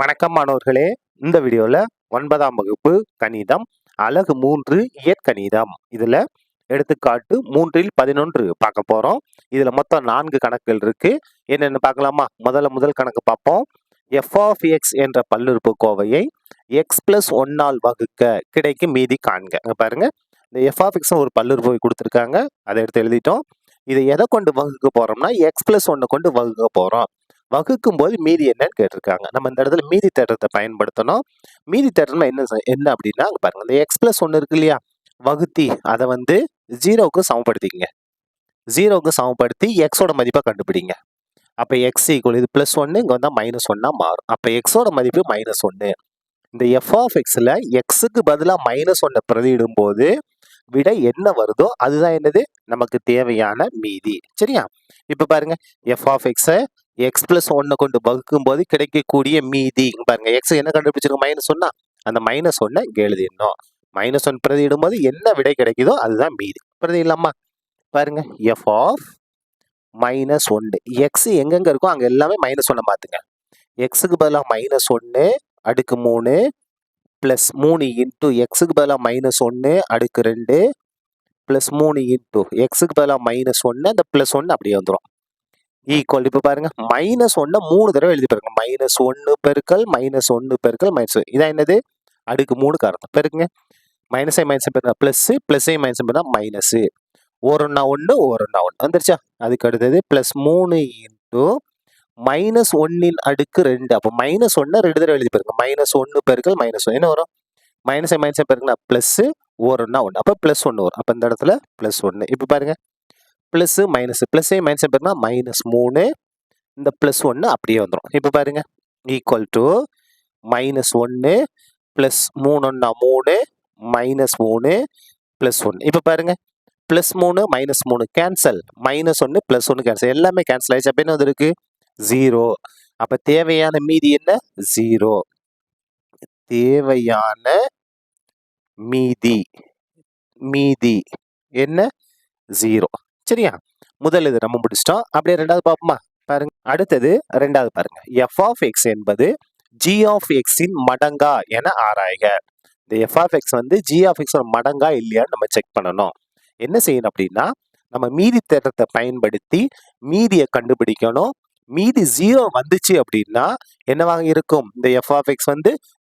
வணக்கம் மாணவர்களே. இந்த வீடியோல 9ஆம் வகுப்பு கணிதம் அலகு 3 இயற்கணிதம் இதுல எடுத்துக்காட்டு 3ல் 11 பார்க்க போறோம். இதுல மொத்தம் 4 கணக்குகள் இருக்கு. என்னன்னு பார்க்கலாமா? முதல் கணக்கு பார்ப்போம். f of x என்ற பல்லுறுப்புக்கோவையை x plus 1 ஆல் வகுக்க கிடைக்கும் மீதி காண்க. பாருங்க, இந்த f of x ஒரு பல்லுறுப்புக்கோவை கொடுத்திருக்காங்க. அதை எடுத்து எழுதிட்டோம். இதை எதை கொண்டு வகுக்க போறோம்னா x plus 1 கொண்டு வகுக்க போறோம். வகுக்கும் போது மீதி என்னன்னு கேட்டிருக்காங்க. நம்ம இந்த இடத்துல மீதி தேற்றத்தை பயன்படுத்தணும். மீதி தேற்றம் என்ன அப்படின்னா, பாருங்க, இந்த x plus 1 இருக்கு இல்லையா, வகுத்தி அதை 0க்கு சமப்படுத்திக்கங்க. 0க்கு சமப்படுத்தி எக்ஸோட மதிப்பை கண்டுபிடிங்க. அப்ப x ஈக்குவல் இது +1, இங்க வந்தா -1 மாறும். அப்ப எக்ஸோட மதிப்பு -1. இந்த f of xல எக்ஸுக்கு பதிலா -1 பிரதியிடும் போது விடை என்ன வருதோ அதுதான் என்னது நமக்கு தேவையான மீதி. சரியா? இப்ப பாருங்க, f of x x plus 1 கொண்டு வகுக்கும் போது கிடைக்கக்கூடிய மீதி பாருங்க, x என்ன கண்டுபிடிச்சிருக்கோம்? -1. அந்த -1 இங்க எழுதிடணும். -1 பிரதியிடும் போது என்ன விடை கிடைக்குதோ அதுதான் மீதி. பிரதியிடலாமா? பாருங்க, f of -1 x எங்கெங்க இருக்கோ அங்க எல்லாமே -1 மாத்துங்க. x-க்கு பதிலா -1 அடுக்கு 3 பிளஸ் 3 இன்டூ x-க்கு பதிலா -1 அடுக்கு 2 பிளஸ் 3 இன்டூ x-க்கு பதிலா -1 அந்த +1 அப்படியே வந்துடும். ஈக்குவல் இப்ப பாருங்க, -1 3 தடவை எழுதி பாருங்க. -1 பெருக்கல் -1 பெருக்கல் -1. இதான் என்னது? அடுக்கு 3க்கு அர்த்தம். பெருக்குங்க. மைனஸை மைனஸ் பெருக்கா பிளஸ், பிளஸை மைனஸ் பெருக்கா மைனஸ். ஓரொன்னா 1 ஓரொன்னா 1 வந்துருச்சா? அதுக்கு அடுத்தது பிளஸ் 3 இன்டூ -1 அடுக்கு 2. அப்போ -1 2 தடவை எழுதி பாருங்க. -1 பெருக்கல் -1 என்ன வரும்? மைனஸை மைனஸை பெருக்கா பிளஸ், ஓரொன்னா 1 அப்போ +1 வரும். அப்போ இந்த இடத்துல +1. இப்போ பாருங்க, பிளஸ் மைனஸ், பிளஸே மைனஸ் பெருக்கா -3, இந்த +1 அப்படியே வந்துடும். இப்போ பாருங்க, ஈக்குவல் டு -1 பிளஸ் 3 3 -3 +1. இப்போ பாருங்க, +3 -3 கேன்சல், -1 +1 கேன்சல், எல்லாமே கேன்சல் ஆயிடுச்சு. அப்போ என்ன வந்திருக்கு? 0. அப்ப தேவையான மீதி என்ன? 0. தேவையான மீதி என்ன? 0. சரியா? முதல் இது நம்ம முடிச்சிட்டோம். அப்படியே ரெண்டாவது பார்ப்போமா? பாருங்க, அடுத்தது ரெண்டாவது பாருங்க. f of x என்பது g of x இன் மடங்கா என ஆராய்க. இந்த f of x g of x மடங்கா இல்லையான்னு நம்ம செக் பண்ணணும். என்ன செய்யணும் அப்படின்னா, நம்ம மீதி தேற்றத்தை பயன்படுத்தி மீதியை கண்டுபிடிக்கணும். மீதி 0 வந்துச்சு அப்படின்னா என்னவாக இருக்கும்? இந்த f of x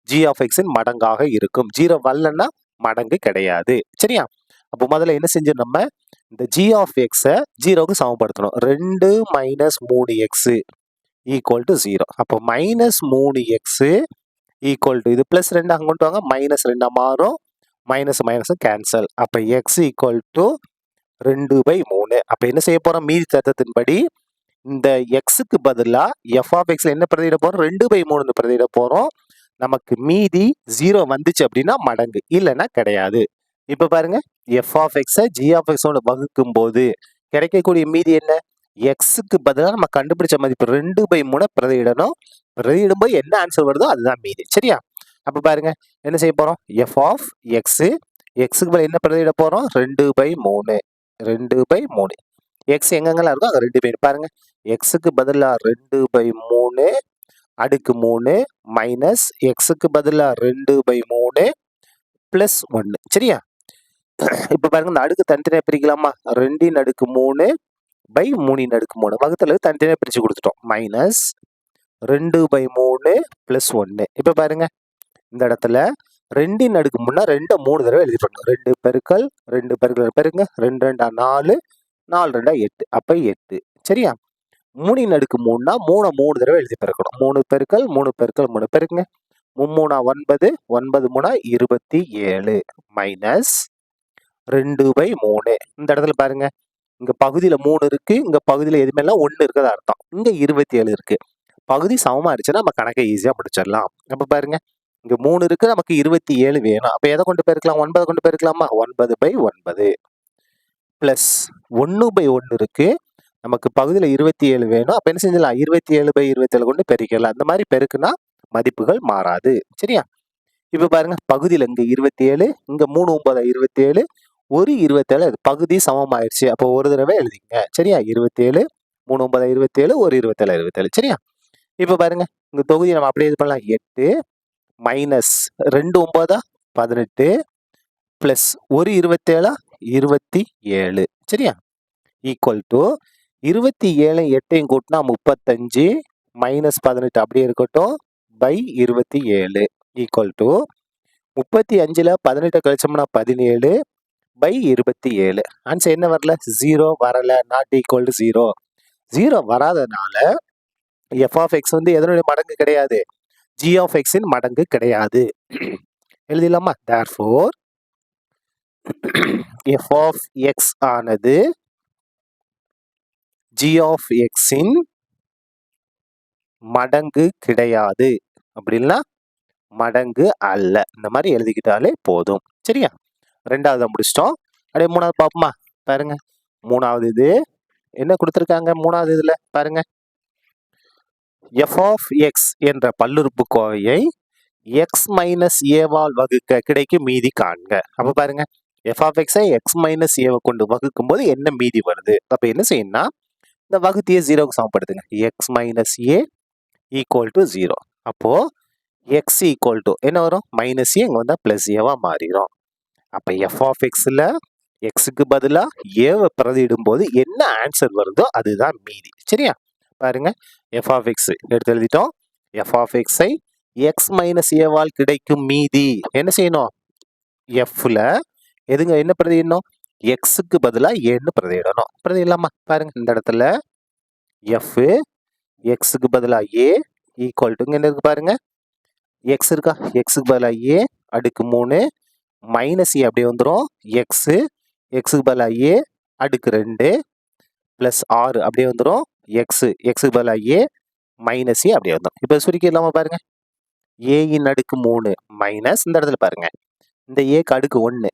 g of x இன் மடங்காக இருக்கும். 0 வரலன்னா மடங்கு கிடையாது. சரியா? அப்போ முதல்ல என்ன செஞ்சோம்? நம்ம இந்த g of x-ஐ 0க்கு சமப்படுத்தணும். 2 - 3x ஈக்குவல் டு 0. அப்போ -3x ஈக்குவல் டு இது +2 அங்க கொண்டு வாங்க, -2 மாறும், மைனஸ் கேன்சல். அப்போ x ஈக்குவல் டு 2/3. அப்போ என்ன செய்ய போறோம்? மீதி தேற்றத்தின்படி இந்த x-க்கு பதிலா f of x என்ன பிரதியிட போறோம்? 2/3 பிரதியிட போறோம். நமக்கு மீதி 0 வந்துச்சு அப்படின்னா மடங்கு, இல்லைன்னா கிடையாது. இப்ப பாருங்க, f of x-ஐ g of x-ஓட வகுக்கும் போது கிடைக்கக்கூடிய மீதி என்ன? x-க்கு பதிலாக நம்ம கண்டுபிடிச்ச மதிப்பு 2/3 பிரதியிடணும். பிரதியிடும் போது என்ன ஆன்சர் வருதோ அதுதான் மீதி. சரியா? அப்ப பாருங்க, என்ன செய்ய போறோம்? f of x x-க்கு பதிலா என்ன பிரதியிட போறோம்? 2/3 x எங்கெங்கெல்லாம் இருக்கோ அங்க 2 பாருங்க. x-க்கு பதிலா 2/3 அடுக்கு 3 மைனஸ் x-க்கு பதிலா 2/3 பிளஸ் 1. சரியா? இப்ப பாருங்க, இந்த அடுக்கு தனித்தனியா பிரிக்கலாமா? 2 அடுக்கு 3/3 வகுத்துல தனித்தனியா பிரிச்சு கொடுத்துட்டோம். Minus 2/3 plus 1. இப்ப பாருங்க, இந்த இடத்துல 2 அடுக்கு 3 2 3 தடவை எழுதி பண்ணணும். 2 பெருக்கல் 2 பெருக்கல் பெருங்க, 2 2 4 4 2 8 அப்ப 8. சரியா? 3 அடுக்கு 3 3 தடவை எழுதி பெருக்கணும். 3 பெருக்கல் 3 பெருக்கல் 3 பெருக்குங்க, 3 9 9 27 மைனஸ் 2/3. இந்த இடத்துல பாருங்க, இங்க பகுதியில 3 இருக்கு, இங்க பகுதியில எதுவுமே 1 இருக்கிறதா அர்த்தம். இங்க 27 இருக்கு. பகுதி சமமா இருந்துச்சுன்னா நம்ம கணக்கை ஈஸியா முடிச்சிடலாம். அப்ப பாருங்க, இங்க 3 இருக்கு, நமக்கு 27 வேணும். அப்ப எதை கொண்டு பெருக்கலாம்? 9 கொண்டு பெருக்கலாமா? 9/9 பிளஸ் 1/1 இருக்கு, நமக்கு பகுதியில 27 வேணும். அப்ப என்ன செஞ்சலாம்? 27/27 கொண்டு பெருக்கலாம். இந்த மாதிரி பெருக்குனா மதிப்புகள் மாறாது. சரியா? இப்ப பாருங்க, பகுதியில இங்க 27, இங்க 3 9 27, ஒரு 27 பகுதி சமமாயிருச்சு. அப்போ ஒரு தடவை எழுதிங்க. சரியா? 27 3 9 27, ஒரு 27 27. சரியா? இப்ப பாருங்க, இந்த தொகுதியை நம்ம அப்படியே இது பண்ணலாம். 8 மைனஸ் 2 9 18 பிளஸ் 1 27 27. சரியா? ஈக்குவல் டு 27 8 கூட்டினா 35 மைனஸ் 18 அப்படியே இருக்கட்டும் பை 27 ஈக்குவல் டு 35ல் 18 கழிச்சோம்னா 17 பை 27. ஆன்சர் என்ன வரல? 0 வரல. Not equal to 0. 0 வராதனால எஃப் ஆஃப் எக்ஸ் வந்து எதனுடைய மடங்கு கிடையாது? ஜி ஆஃப் எக்ஸின் மடங்கு கிடையாது. எழுதிடலாமா? தேர்ஃபோர் எஃப் ஆஃப் எக்ஸ் ஆனது ஜி ஆஃப் எக்ஸின் மடங்கு கிடையாது. அப்படின்னா மடங்கு அல்ல. இந்த மாதிரி எழுதிக்கிட்டாலே போதும். சரியா? ரெண்டாவது முடிச்சிட்டோம். அப்படியே மூணாவது பார்ப்போமா? பாருங்க, மூணாவது இது என்ன கொடுத்துருக்காங்க? மூணாவது இதுல பாருங்க, எஃப் ஆஃப் எக்ஸ் என்ற பல்லுறுப்புக்கோவையை எக்ஸ் மைனஸ் ஏவால் வகுக்க கிடைக்கும் மீதி காண்க. அப்ப பாருங்க, எஃப் ஆஃப் எக்ஸை எக்ஸ் மைனஸ் ஏவை கொண்டு வகுக்கும் போது என்ன மீதி வருது? அப்ப என்ன செய்யணும்னா இந்த வகுத்தியை 0க்கு சமப்படுத்துங்க. X minus A equal to 0. அப்போ எக்ஸ் ஈக்குவல் டு என்ன வரும்? மைனஸ் ஏ இங்க வந்தா பிளஸ் ஏவா மாறிடும். அப்ப எஃப் ஆஃப் எக்ஸ்ல எக்ஸுக்கு பதிலா ஏவை பிரதியிடும் போது என்ன ஆன்சர் வருதோ அதுதான் மீதி. சரியா? பாருங்க, எஃப் ஆஃப் எக்ஸ் எடுத்து எழுதிட்டோம். எஃப் ஆஃப் எக்ஸை எக்ஸ் மைனஸ் ஏவால் கிடைக்கும் மீதி என்ன செய்யணும்? எஃப்ல எதுங்க என்ன பிரதியிடணும்? எக்ஸுக்கு பதிலா ஏன்னு பிரதியிடணும். பிரதியிடலாமா? பாருங்க, இந்த இடத்துல எஃப் எக்ஸுக்கு பதிலா ஏ ஈக்குவல் டு என்ன இருக்கு பாருங்க, எக்ஸ் இருக்கா? எக்ஸுக்கு பதிலா ஏ அடுக்கு 3 மைனஸ் ஏ அப்படியே வந்துடும். எக்ஸு எக்ஸுக்கு பதிலா ஏ அடுக்கு 2 பிளஸ் 6 அப்படியே வந்துடும். எக்ஸுக்கு பதிலா ஏ மைனஸ் ஏ அப்படியே வந்துடும். இப்போ சுருக்கிடலாமா? பாருங்க, ஏயின் அடுக்கு 3 மைனஸ் இந்த இடத்துல பாருங்க, இந்த ஏக்கு அடுக்கு 1,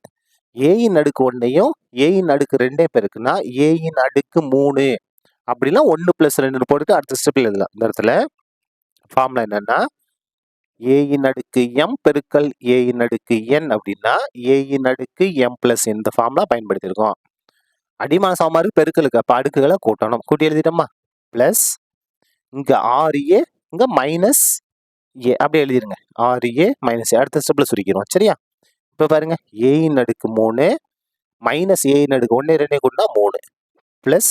ஏயின் அடுக்கு 1ஐயும் ஏயின் அடுக்கு 2 பெருக்குன்னா ஏயின் அடுக்கு 3 அப்படின்னா 1 பிளஸ் 2 போட்டுட்டு அடுத்த ஸ்டெப்ல எழுதலாம். இந்த இடத்துல ஃபார்முலா என்னன்னா ஏயின் அடுக்கு எம் பெருக்கல் ஏயின் அடுக்கு என் அப்படின்னா ஏயின் அடுக்கு எம் பிளஸ் இந்த ஃபார்முலா பயன்படுத்தியிருக்கோம். அடிமான சமன்பாடு பெருக்கலுக்கு அப்ப அடுக்குகளை கூட்டணும். கூட்டி எழுதிட்டோமா? பிளஸ் இங்க 6a இங்க மைனஸ் ஏ அப்படியே எழுதிருங்க. 6a மைனஸ் அடுத்த ஸ்டெப்ல சுருக்கிறோம். சரியா? இப்ப பாருங்க, ஏயின் அடுக்கு 3 மைனஸ் ஏயின் அடுக்கு 1 2 கூட்டினா 3 பிளஸ்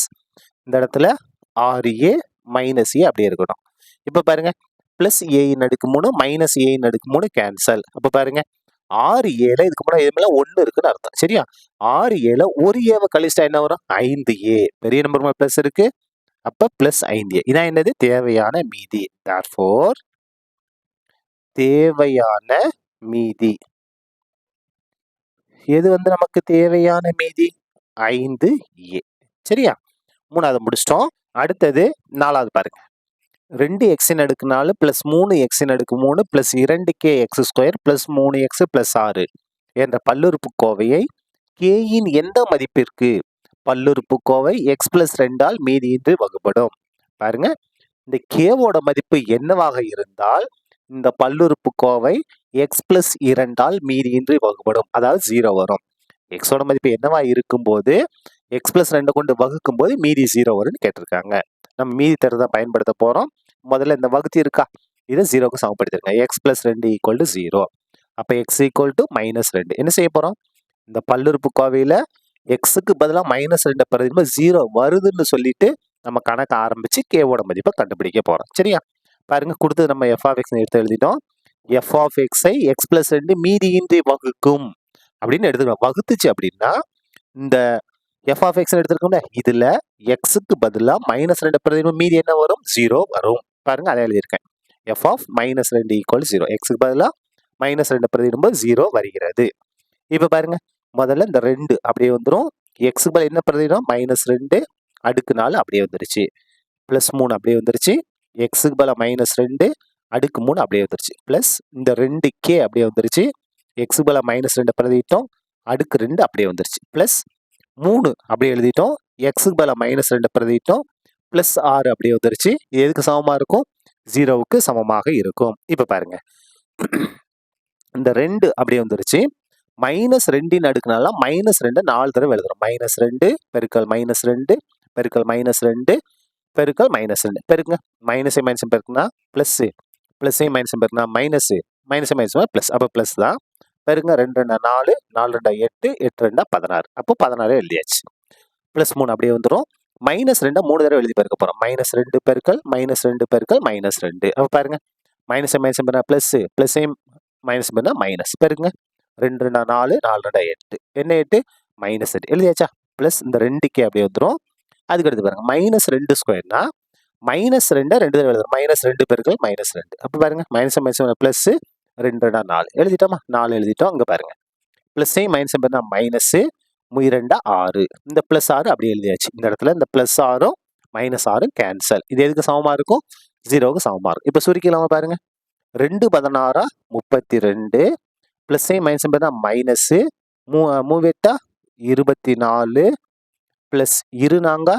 இந்த இடத்துல 6a மைனஸ் ஏ அப்படியே இருக்கட்டும். இப்ப பாருங்க, பிளஸ் ஏயின் அடுக்கு 3 மைனஸ் ஏயின் அடுக்கு 3 கேன்சல். அப்ப பாருங்க, 6a இதுக்கு முன்னாடி இது மேல 1 இருக்குன்னு அர்த்தம். சரியா? 6a ஒரு ஏவை கழிச்சா என்ன வரும்? 5a. பெரிய நம்பர் பிளஸ் இருக்கு, அப்ப பிளஸ் 5a. இதான் என்னது? தேவையான மீதி. தேர்ஃபோர் தேவையான மீதி எது வந்து நமக்கு தேவையான மீதி? 5a. சரியா? மூணாவது முடிச்சிட்டோம். அடுத்தது நாலாவது பாருங்க, 2x அடுக்கு 4 பிளஸ் 3x அடுக்கு 3 plus 2k X square plus 3x plus 6 என்ற பல்லுறுப்புக்கோவையை கேயின் எந்த மதிப்பிற்கு பல்லுறுப்புக்கோவை எக்ஸ் பிளஸ் 2ஆல் மீதியின்றி வகுப்படும். பாருங்க, இந்த கேவோட மதிப்பு என்னவாக இருந்தால் இந்த பல்லுறுப்புக்கோவை எக்ஸ் பிளஸ் 2ஆல் மீதியின்றி வகுப்படும். அதாவது 0 வரும். எக்ஸோட மதிப்பு என்னவா இருக்கும்போது எக்ஸ் பிளஸ் 2 கொண்டு வகுக்கும் போது மீதி 0 வரும்னு கேட்டிருக்காங்க. நம்ம மீதி தரதான் பயன்படுத்த போறோம். முதல்ல இந்த வகுத்தி இருக்கா, இதை 0க்கு சமப்படுத்திருங்க. X plus 2 equal to 0. அப்ப எக்ஸ் ஈக்குவல் டு மைனஸ் 2. என்ன செய்ய போறோம்? இந்த பல்லுறுப்புக்கோவையில எக்ஸுக்கு பதிலாக மைனஸ் 2 பிரதிமா 0 வருதுன்னு சொல்லிட்டு நம்ம கணக்கு ஆரம்பிச்சு கேவோட மதிப்பை கண்டுபிடிக்க போறோம். சரியா? பாருங்க, கொடுத்தது நம்ம எஃப் ஆஃப் எக்ஸ் எடுத்து எழுதிட்டோம். எஃப் ஆஃப் எக்ஸை எக்ஸ் பிளஸ் 2 மீதியின்றி வகுக்கும் அப்படின்னு எடுத்துக்கணும். வகுத்துச்சு அப்படின்னா இந்த எஃப் ஆஃப் எக்ஸ் எடுத்துருக்கோம்ல, இதுல எக்ஸுக்கு பதிலாக மைனஸ் 2 பிரதிமா மீதி என்ன வரும்? 0 வரும். பாருங்க, அதை எழுதியிருக்கேன். F of minus 2 equal 0. எக்ஸுக்கு பதிலாக மைனஸ் 2 பிரதிடும்போது 0 வருகிறது. இப்போ பாருங்க, முதல்ல இந்த 2 அப்படியே வந்துடும். எக்ஸுக்கு பதில் என்ன பிரதிடும்? மைனஸ் 2 அடுக்கு 4 அப்படியே வந்துருச்சு. பிளஸ் 3 அப்படியே வந்துருச்சு. எக்ஸுக்கு பதிலாக மைனஸ் 2 அடுக்கு 3 அப்படியே வந்துருச்சு. பிளஸ் இந்த 2k அப்படியே வந்துருச்சு. எக்ஸுக்கு பதிலாக மைனஸ் 2 பிரதிட்டோம், அடுக்கு 2 அப்படியே வந்துருச்சு. பிளஸ் 3 அப்படியே எழுதிட்டோம். எக்ஸுக்கு பதிலாக மைனஸ் 2 பிரதிட்டோம், பிளஸ் 6 அப்படியே வந்துருச்சு. இது எதுக்கு சமமா இருக்கும்? 0வுக்கு சமமாக இருக்கும். இப்ப பாருங்க, இந்த 2 அப்படியே வந்துருச்சு. மைனஸ் 2 அடுக்குனால மைனஸ் 2 4 தடவை எழுதுறோம். மைனஸ் 2 பெருக்கல் மைனஸ் 2 பெருக்கல் மைனஸ் 2 பெருக்கல் மைனஸ் 2 பெருக்குங்க. மைனஸ் மைனஸ் பெருக்குனா பிளஸ் ப்ளஸ்ஸையும் மைனஸும் பெருக்குனா மைனஸு, மைனஸ் ப்ளஸ். அப்போ ப்ளஸ் தான். பெருங்க 2 2 4, 4 2 8, 8 2 16. அப்போ 16 எழுதியாச்சு. ப்ளஸ் 3 அப்படியே வந்துடும். -2 3 தடவை எழுதி பெருக்க போகிறோம். -2 பெருக்கல் -2 பெருக்கல் -2. அப்போ பாருங்க, மைனஸ் பெருனா ப்ளஸ்ஸு, ப்ளஸ்ஸையும் மைனஸ் பெருனா மைனஸ். பெருங்க 2 2 4, 4 2 8. என்ன 8? -8 எழுதியாச்சா? ப்ளஸ் இந்த 2k அப்படியே வந்துடும். அதுக்கடுத்து பாருங்க, -2 ஸ்கொயர்னா -2 2 தடவை எழுதுறோம். -2 பெருக்கல் -2. அப்போ பாருங்க, மைனஸ் ப்ளஸ் 2 2 4 எழுதிட்டோமா? 4 எழுதிட்டோம். அங்கே பாருங்க, ப்ளஸ்ஸையும் மைனஸ் பெருனா மைனஸு, 2 6. இந்த ப்ளஸ் 6 அப்படியே எழுதியாச்சு. இந்த இடத்துல இந்த ப்ளஸ் 6ம் -6ம் கேன்சல். இது எதுக்கு சமமா இருக்கும்? 0க்கு சமமா இருக்கும். இப்போ சுருக்கிலாமா பாருங்க, 2 16 32, ப்ளஸ்ஸையும் மைனஸ் பெருனா minus, 3 8 24, plus 2 4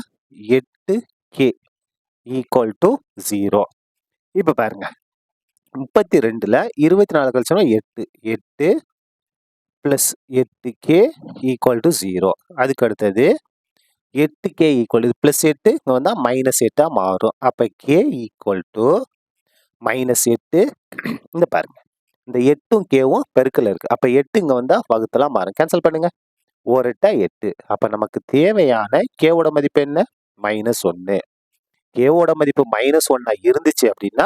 8k equal to 0. இப்போ பாருங்க, 32ல் 24 கழிச்சோம்னா 8, 8 ப்ளஸ் 8k ஈக்குவல் டு 0. அதுக்கு அடுத்தது 8k ஈக்குவல் இது ப்ளஸ் 8 இங்கே வந்தால் -8 மாறும். அப்போ k ஈக்குவல் டு -8. இந்த பாருங்க, இந்த 8ம் கேவும் பெருக்கல் இருக்கு. அப்போ 8 இங்கே வந்தால் வகுத்தலாம் மாறும். கேன்சல் பண்ணுங்க. 1 8 8. அப்போ நமக்கு தேவையான கேவோட மதிப்பு என்ன? -1. கேவோட மதிப்பு -1 இருந்துச்சு அப்படின்னா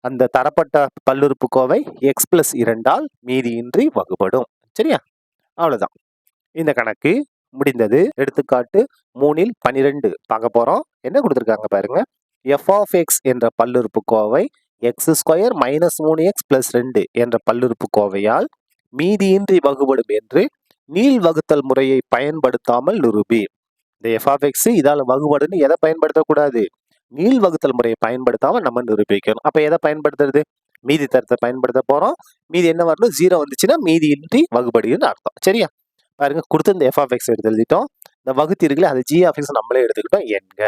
அந்த தரப்பட்ட பல்லுறுப்புக்கோவை x + 2ஆல் மீதியின்றி வகுபடும். சரியா? அவ்வளோதான். இந்த கணக்கு முடிந்தது. எடுத்துக்காட்டு 3ல் 12 பார்க்க போறோம். என்ன கொடுத்துருக்காங்க பாருங்க. f(x) என்ற பல்லுறுப்புக்கோவை x² - 3x + 2 என்ற பல்லுறுப்புக்கோவையால் மீதியின்றி வகுபடும் என்று நீள்வகுத்தல் முறையை பயன்படுத்தாமல் நிரூபி. இந்த f(x) இதால் வகுபடுன்னு எதை பயன்படுத்தக்கூடாது? நீள்வகுத்தல் முறையை பயன்படுத்தாம நம்ம நிரூபிக்கணும். அப்ப எதை பயன்படுத்துறது? மீதி தரத்தை பயன்படுத்த போறோம். மீதி என்ன வரணும்? 0 வந்துச்சுன்னா மீதியின்றி வகுபடுன்னு அர்த்தம். சரியா? பாருங்க, கொடுத்து இந்த f(x) எடுத்து எழுதிட்டோம். இந்த வகுத்தி இருக்குல்ல, அது g(x) நம்மளே எடுத்துக்கிட்டோம். என்க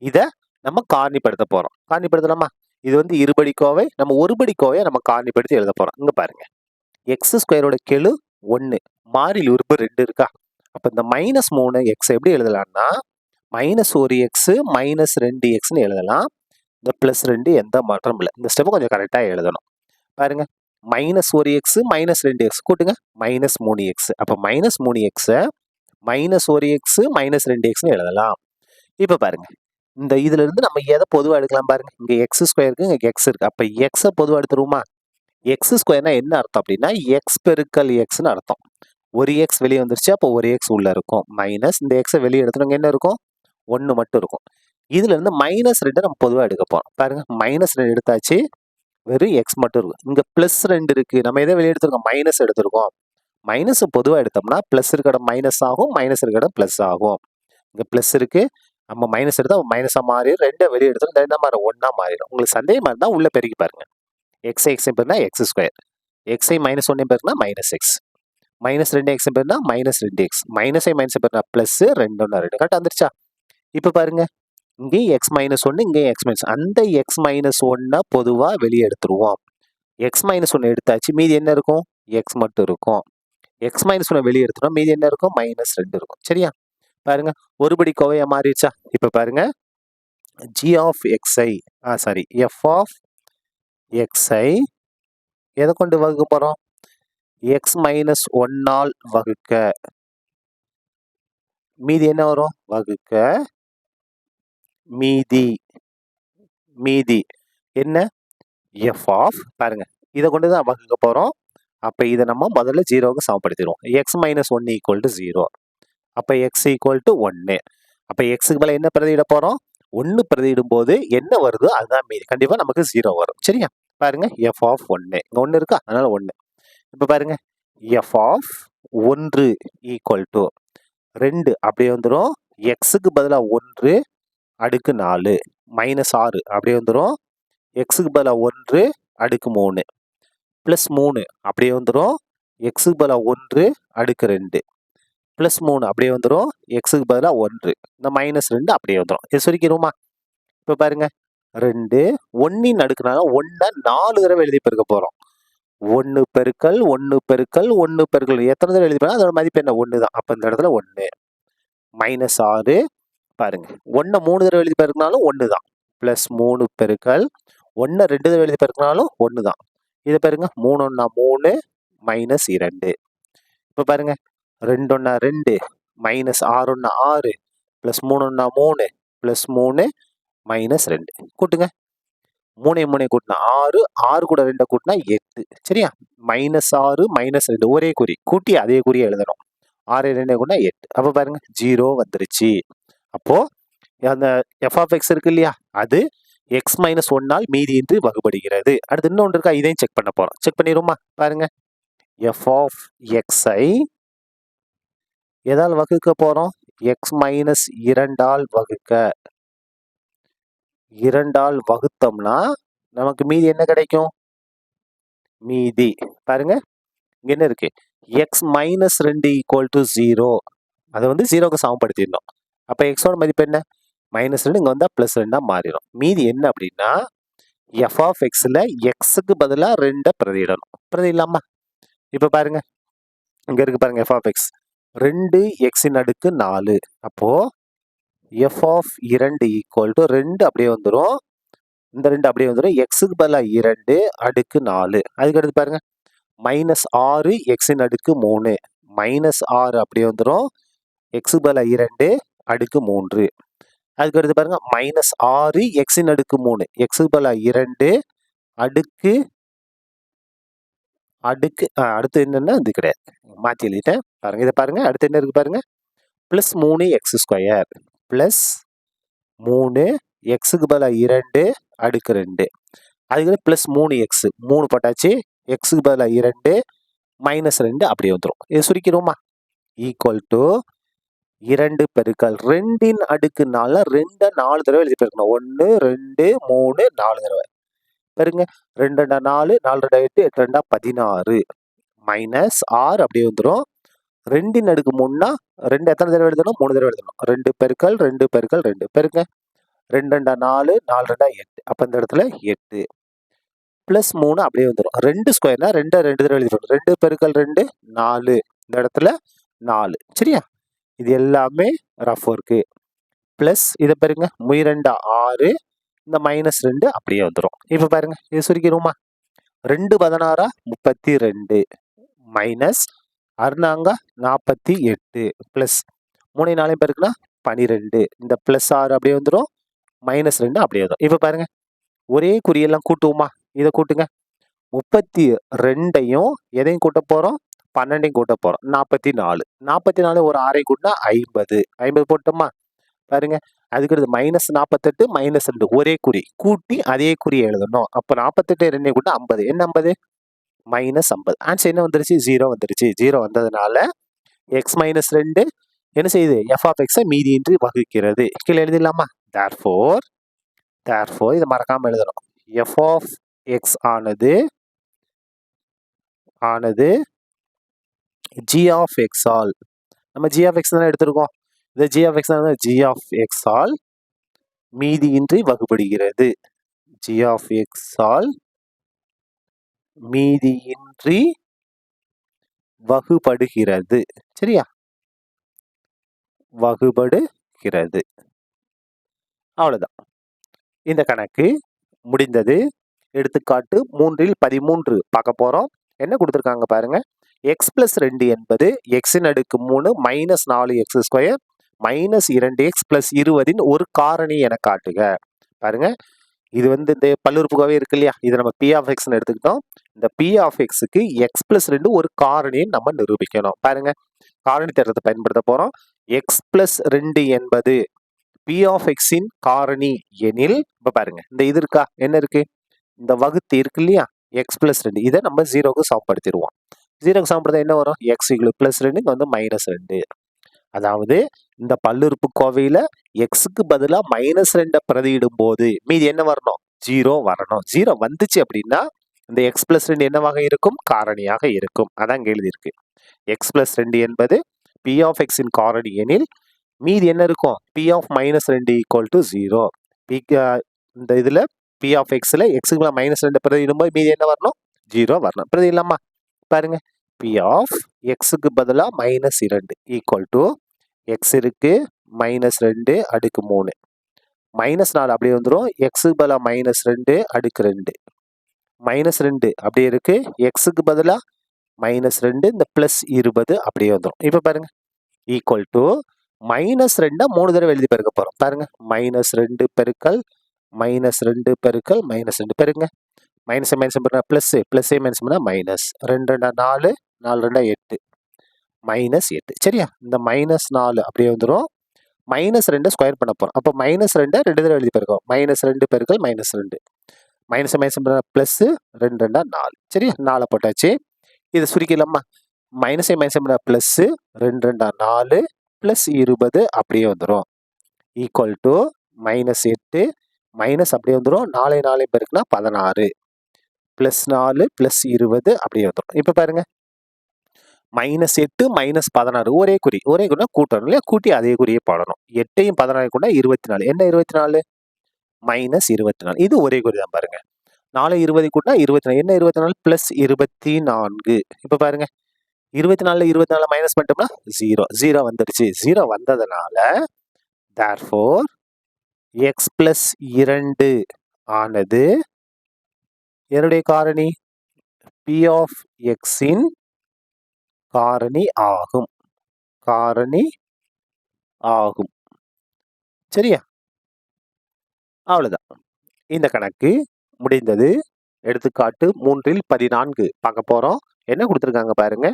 இதை நம்ம காரணிப்படுத்த போறோம். காரணிப்படுத்தலாமா? இது வந்து இருபடி கோவை. நம்ம ஒருபடி கோவையை நம்ம காரணிப்படுத்தி எழுத போறோம். இங்க பாருங்க, x² கெழு 1, மாறிலி உறுப்பு 2 இருக்கா? அப்ப இந்த -3x எப்படி எழுதலாம்னா, -1x -2xன்னு எழுதலாம். இந்த +2 எந்த மாற்றம் இல்லை. இந்த ஸ்டெப் கொஞ்சம் கரெக்டா எழுதணும். பாருங்க, -1x -2x கூட்டுங்க, -3x. அப்ப -3x -1x -2xன்னு எழுதலாம். இப்ப பாருங்க, இந்த இதுல இருந்து நம்ம எதை பொதுவா எடுக்கலாம் பாருங்க. இங்க x² இருக்கு, இங்க x இருக்கு. அப்ப x பொதுவா எடுத்துருவோமா? x² என்ன அர்த்தம் அப்படின்னா x பெருக்கல் xன்னு அர்த்தம். ஒரு x வெளியே வந்துருச்சு, அப்போ ஒரு x உள்ள இருக்கும். மைனஸ் இந்த x வெளியே எடுத்துனோங்க, என்ன இருக்கும்? 1 மட்டும் இருக்கும். இதுல இருந்து -2 நம்ம பொதுவா எடுக்க போறோம். பாருங்க, -2 எடுத்தாச்சு, வெறும் x மட்டும் இருக்கும். இங்க +2 இருக்கு, நம்ம எதை வெளியே எடுத்திருக்கோம்? மைனஸ் எடுத்திருக்கோம். மைனஸ் பொதுவா எடுத்தோம்னா பிளஸ் இருக்க இடம் மைனஸ் ஆகும், மைனஸ் இருக்க இடம் பிளஸ் ஆகும். இங்க பிளஸ் இருக்கு, நம்ம மைனஸ் எடுத்தா மைனஸா மாறி 2 வெளியே எடுத்தோம், என்ன மாறும்? 1 மாறிடும். உங்களுக்கு சந்தேகமா இருந்தா உள்ள பெருக்கி பாருங்க. x பெருனா x², x -1 பெருனா -x, -2x பெருனா -2x, மைனஸ் பெருனா பிளஸ் 2 2 கரெக்டா வந்துருச்சா? இப்ப பாருங்க, இங்கேயும் x -1, இங்கேயும் x -1, அந்த x -1 பொதுவா வெளியே எடுத்துருவோம். x -1 எடுத்தாச்சு, மீதி என்ன இருக்கும்? x மட்டும் இருக்கும். x -1 வெளியே எடுத்துட்டோம், மீதி என்ன இருக்கும்? -2 இருக்கும். சரியா? பாருங்க, ஒருபடி கோவையா மாறிடுச்சா? இப்ப பாருங்க, g(xi) சாரி f(xi) எதை கொண்டு வகுக்க போறோம்? x -1 ஆல் வகுக்க, மீதி என்ன வரும்? வகுக்க மீதி என்ன? f of, பாருங்க, இதை கொண்டுதான் வகுக்க போறோம். அப்ப இதை நம்ம முதல்ல 0க்கு சமப்படுத்திடுவோம். x -1 = 0. அப்ப x = 1. அப்ப x-க்கு பதிலா என்ன பிரதியிட போறோம்? 1 பிரதியிடும் போது என்ன வருதோ அதுதான் மீதி. கண்டிப்பா நமக்கு 0 வரும். சரியா? பாருங்க, f of 1 இங்க 1 இருக்கா, அதனால 1. இப்ப பாருங்க, f of 1 = 2 அப்படியே வந்துடும். x-க்கு பதிலா 1 அடுக்கு 4 -6 அப்படியே வந்துடும். x-க்கு பதிலா 1 அடுக்கு 3 +3 அப்படியே வந்துடும். x-க்கு பதிலா 1 அடுக்கு 2 +3 அப்படியே வந்துடும். x-க்கு பதிலா 1, இந்த -2 அப்படியே வந்துடும். இது சுருக்கிடுவோமா? இப்ப பாருங்க, 2 1 அடுக்குனால 1 4 தடவை எழுதி பெருக்க போறோம். 1 பெருக்கல் 1 பெருக்கல் 1 பெருக்கல் எத்தனை தடவை எழுதி அதோட மதிப்பு என்ன? 1 தான். அப்ப இந்த இடத்துல 1 -6, பாருங்க 1 3 தடவை எழுதி பெருக்கினாலும் 1 தான். +3 பெருக்கல் 1 2 தடவை எழுதி பெருக்கினாலும் 1 தான். இதை பாருங்க 3 1 3 மைனஸ் 2. இப்போ பாருங்க 2 1 2 மைனஸ் 6 1 6 ப்ளஸ் 3 1 3 ப்ளஸ் 3 மைனஸ் 2. கூட்டுங்க 3 3 கூட்டினா 6 6 கூட 2 கூட்டினா 8. சரியா? மைனஸ் 6 மைனஸ் 2 ஒரே குறி கூட்டி அதே குறியை எழுதணும். 6 2 கூட்டினா 8. அப்போ பாருங்க 0 வந்துருச்சு. அப்போ அந்த எஃப் ஆஃப் எக்ஸ் இருக்கு இல்லையா, அது எக்ஸ் மைனஸ் 1 மீதியின்றி வகுபடுகிறது. அடுத்து இன்னொன்று இருக்கா, இதையும் செக் பண்ண போறோம். செக் பண்ணிடுமா? பாருங்க எஃப் ஆஃப் எக்ஸை எதால் வகுக்க போறோம்? எக்ஸ் மைனஸ் 2 வகுக்க. 2 வகுத்தோம்னா நமக்கு மீதி என்ன கிடைக்கும்? மீதி பாருங்க இங்க என்ன இருக்கு, எக்ஸ் மைனஸ் 2 ஈக்குவல் டு 0. அதை வந்து 0க்கு சமப்படுத்திடணும். அப்போ எக்ஸோட மதிப்பு என்ன? மைனஸ் 2 இங்கே வந்தால் ப்ளஸ் 2 மாறிடும். மீதி என்ன அப்படின்னா எஃப் ஆஃப் எக்ஸில் எக்ஸுக்கு பதிலாக 2 பிரதியிடணும். பிரதியிடலாமா? இப்போ பாருங்க இங்கே இருக்கு பாருங்க எஃப் ஆஃப் எக்ஸ் 2 எக்ஸின் அடுக்கு 4. அப்போது எஃப் ஆஃப் 2 ஈக்குவல் டு 2 அப்படியே வந்துடும். இந்த 2 அப்படியே வந்துடும். எக்ஸுக்கு பதிலாக 2 அடுக்கு 4. அதுக்கடுத்து பாருங்க மைனஸ் 6 எக்ஸின் அடுக்கு 3. மைனஸ் 6 அப்படியே வந்துடும். எக்ஸுக்கு பதிலாக 2 அடுக்கு 3. அதுக்கடுத்து பாருங்க மைனஸ் 6 எக்ஸின் அடுக்கு 3. எக்ஸுக்கு பதிலாக 2 அடுக்கு அடுக்கு அடுத்து என்னன்னா இது கிடையாது, மாற்றி எழுதிட்டேன். பாருங்க இதை பாருங்க அடுத்து என்ன இருக்கு பாருங்க, ப்ளஸ் 3 எக்ஸ் ஸ்கொயர் ப்ளஸ் 3 எக்ஸுக்கு பதிலாக 2 அடுக்கு 2. அதுக்கு ப்ளஸ் 3 எக்ஸ் 3 போட்டாச்சு. எக்ஸுக்கு பதிலாக 2 மைனஸ் 2 அப்படியே வந்துடும். இது சுருக்கிடுவோமா? ஈக்குவல் டு 2 பெருக்கல் 2 அடுக்கு 4 2 4 தடவை எழுதி பெருக்கணும். 1 2 3 4 தடவை பெருங்க. 2 2 4 4 2 8 8 2 16 மைனஸ் 6 அப்படியே வந்துடும். 2 அடுக்கு 3னா 2 எத்தனை தடவை எழுதணும்? 3 தடவை எழுதணும். 2 பெருக்கல் 2 பெருக்கல் 2 பெருங்க. 2 2 4 4 2 8. அப்போ இந்த இடத்துல 8 ப்ளஸ் 3 அப்படியே வந்துடும். 2 ஸ்கொயர்னா 2 2 தடவை எழுதிடும். 2 பெருக்கல் 2 4. இந்த இடத்துல 4. சரியா? இது எல்லாமே ரஃப் ஒர்க்கு. ப்ளஸ் இதை பாருங்க 2 6 இந்த மைனஸ் 2 அப்படியே வந்துடும். இப்போ பாருங்க இது சுருக்கிடுமா? 2 16 32 மைனஸ் 6 48 ப்ளஸ் 3 4 பெருக்குனா 12. இந்த ப்ளஸ் 6 அப்படியே வந்துடும். மைனஸ் 2 அப்படியே வந்துடும். இப்போ பாருங்க ஒரே குறியெல்லாம் கூட்டுவோமா? இதை கூட்டுங்க. 32ஐயும் எதையும் கூட்ட போகிறோம்? 12ஐயும் கூட்ட போகிறோம். 44 44 ஒரு 6 கூட்டினா 50 50 போட்டோமா? பாருங்க அதுக்கு மைனஸ் 48 மைனஸ் 2 ஒரே குறி கூட்டி அதே குறியை எழுதணும். அப்போ 48 2 கூட்டினா 50. என்ன 50? மைனஸ் 50. ஆன்சர் என்ன வந்துருச்சு? 0 வந்துருச்சு. 0 வந்ததுனால எக்ஸ் மைனஸ் 2 என்ன செய்யுது? எஃப் ஆஃப் எக்ஸை மீதியின்றி வகுக்கிறது. கீழே எழுதிடலாமா? தேர்ஃபோர் இதை மறக்காம எழுதணும். எஃப் ஆஃப் எக்ஸ் ஆனது ஜி ஆஃப் எக்ஸ் ஆல், நம்ம ஜி ஆஃப் எக்ஸ் தானே எடுத்திருக்கோம். இந்த G of X G of X ஆல் மீதியின்றி வகுபடுகிறது. ஜி ஆஃப் எக்ஸ் ஆல் மீதியின்றி வகுபடுகிறது. சரியா? வகுபடுகிறது. அவ்வளவுதான். இந்த கணக்கு முடிந்தது. எடுத்துக்காட்டு 3 13 பார்க்க போறோம். என்ன கொடுத்துருக்காங்க பாருங்க. எக்ஸ் பிளஸ் 2 என்பது எக்ஸின் அடுக்கு 3 minus 4 X square minus 2x plus 20 ஒரு காரணி என காட்டுக. பாருங்க இது வந்து இந்த பல்லுறுப்புக்கோவை இருக்கு இல்லையா, இது நம்ம பி ஆஃப் எக்ஸ்ன்னு எடுத்துக்கிட்டோம். இந்த பி ஆஃப் எக்ஸுக்கு எக்ஸ் பிளஸ் 2 ஒரு காரணியை நம்ம நிரூபிக்கணும். பாருங்க காரணி தேற்றத்தை பயன்படுத்த போறோம். எக்ஸ் பிளஸ் 2 என்பது பி ஆஃப் எக்ஸின் காரணி எனில், இப்ப பாருங்க இந்த இது இருக்கா, என்ன இருக்கு, இந்த வகுத்து இருக்கு இல்லையா, எக்ஸ் பிளஸ் 2 இதை நம்ம 0க்கு சமப்படுத்திடுவோம். 0க்கு சமப்படுத்த என்ன வரும்? எக்ஸ் ஈக்குவல் பிளஸ் 2 இங்க வந்து மைனஸ் 2. அதாவது இந்த பல்லுறுப்புக்கோவையில எக்ஸுக்கு பதிலாக மைனஸ் 2 பிரதியிடும் போது மீதி என்ன வரணும்? 0 வரணும். 0 வந்துச்சு அப்படின்னா இந்த எக்ஸ் பிளஸ் 2 என்னவாக இருக்கும்? காரணியாக இருக்கும். அதான் இங்க எழுதியிருக்கு. எக்ஸ் பிளஸ் 2 என்பது பி ஆஃப் எக்ஸின் காரணி எனில் மீதி என்ன இருக்கும்? P of minus 2 equal to 0. இந்த இதுல பி ஆஃப் எக்ஸ்ல எக்ஸுக்கு மைனஸ் 2 பிரதியிடும் போது மீதி என்ன வரணும்? 0 வரணும். பிரதியிடலாமா? பாருங்க பி ஆஃப் எக்ஸுக்கு பதிலாக மைனஸ் 2 ஈக்குவல் டு எக்ஸ் இருக்கு மைனஸ் 2 அடுக்கு 3 -4 அப்படியே வந்துரும். எக்ஸுக்கு பதிலா -2 அடுக்கு 2. -2 அப்படியே இருக்கு. எக்ஸுக்கு பதிலா -2 இந்த +20 அப்படியே வந்துரும். இப்ப பாருங்க. ஈக்குவல் டு -2 3 தடவை எழுதி பெருக்க போறோம். பாருங்க. -2 பெருக்கல் -2 பெருக்கல் -2 பெருக்குங்க. மைனஸ் பண்ணா பிளஸ், பிளஸ் மைனஸ் பண்ணா மைனஸ். 2 2 4, 4 2 8. -8. சரியா? இந்த -4 அப்படியே வந்துரும். -2 ஸ்கொயர் பண்ண போறோம். அப்போ -2 2 தடவை எழுதி பெருக்கோம். -2 பெருக்கல் -2. மைனஸ் பண்ணா பிளஸ் 2 2 4. சரியா? 4 போட்டாச்சு. இதை சுருக்கிடலாமா? மைனஸ் பண்ணா பிளஸ் 2 2 4 பிளஸ் 20 அப்படியே வந்துரும். ஈக்குவல் டு -8 மைனஸ் அப்படியே வந்துரும். 4 4 பெருக்குனா 16. +4 +20 அப்படியே வந்துடும். இப்போ பாருங்க. -8 -16 ஒரே குறி. ஒரே குறினா கூட்டணும் இல்லையா? கூட்டி அதே குறியை போடணும். 8ஐயும் 16 கூட 24. என்ன 24? -24. இது ஒரே குறி தான் பாருங்க. 4 20 கூட்டினா 24. என்ன 24? +24. இப்போ பாருங்க. 24 24 மைனஸ் பண்ணிட்டோம்னா 0. 0 வந்துடுச்சு. 0 வந்ததுனால therefore x + 2 ஆனது என்னுடைய காரணி p of x இன் காரணி ஆகும். காரணி ஆகும். சரியா? அவ்வளவுதான். இந்த கணக்கு முடிந்தது. எடுத்துக்காட்டு 3ல் 14 பார்க்க போறோம். என்ன கொடுத்திருக்காங்க பாருங்க.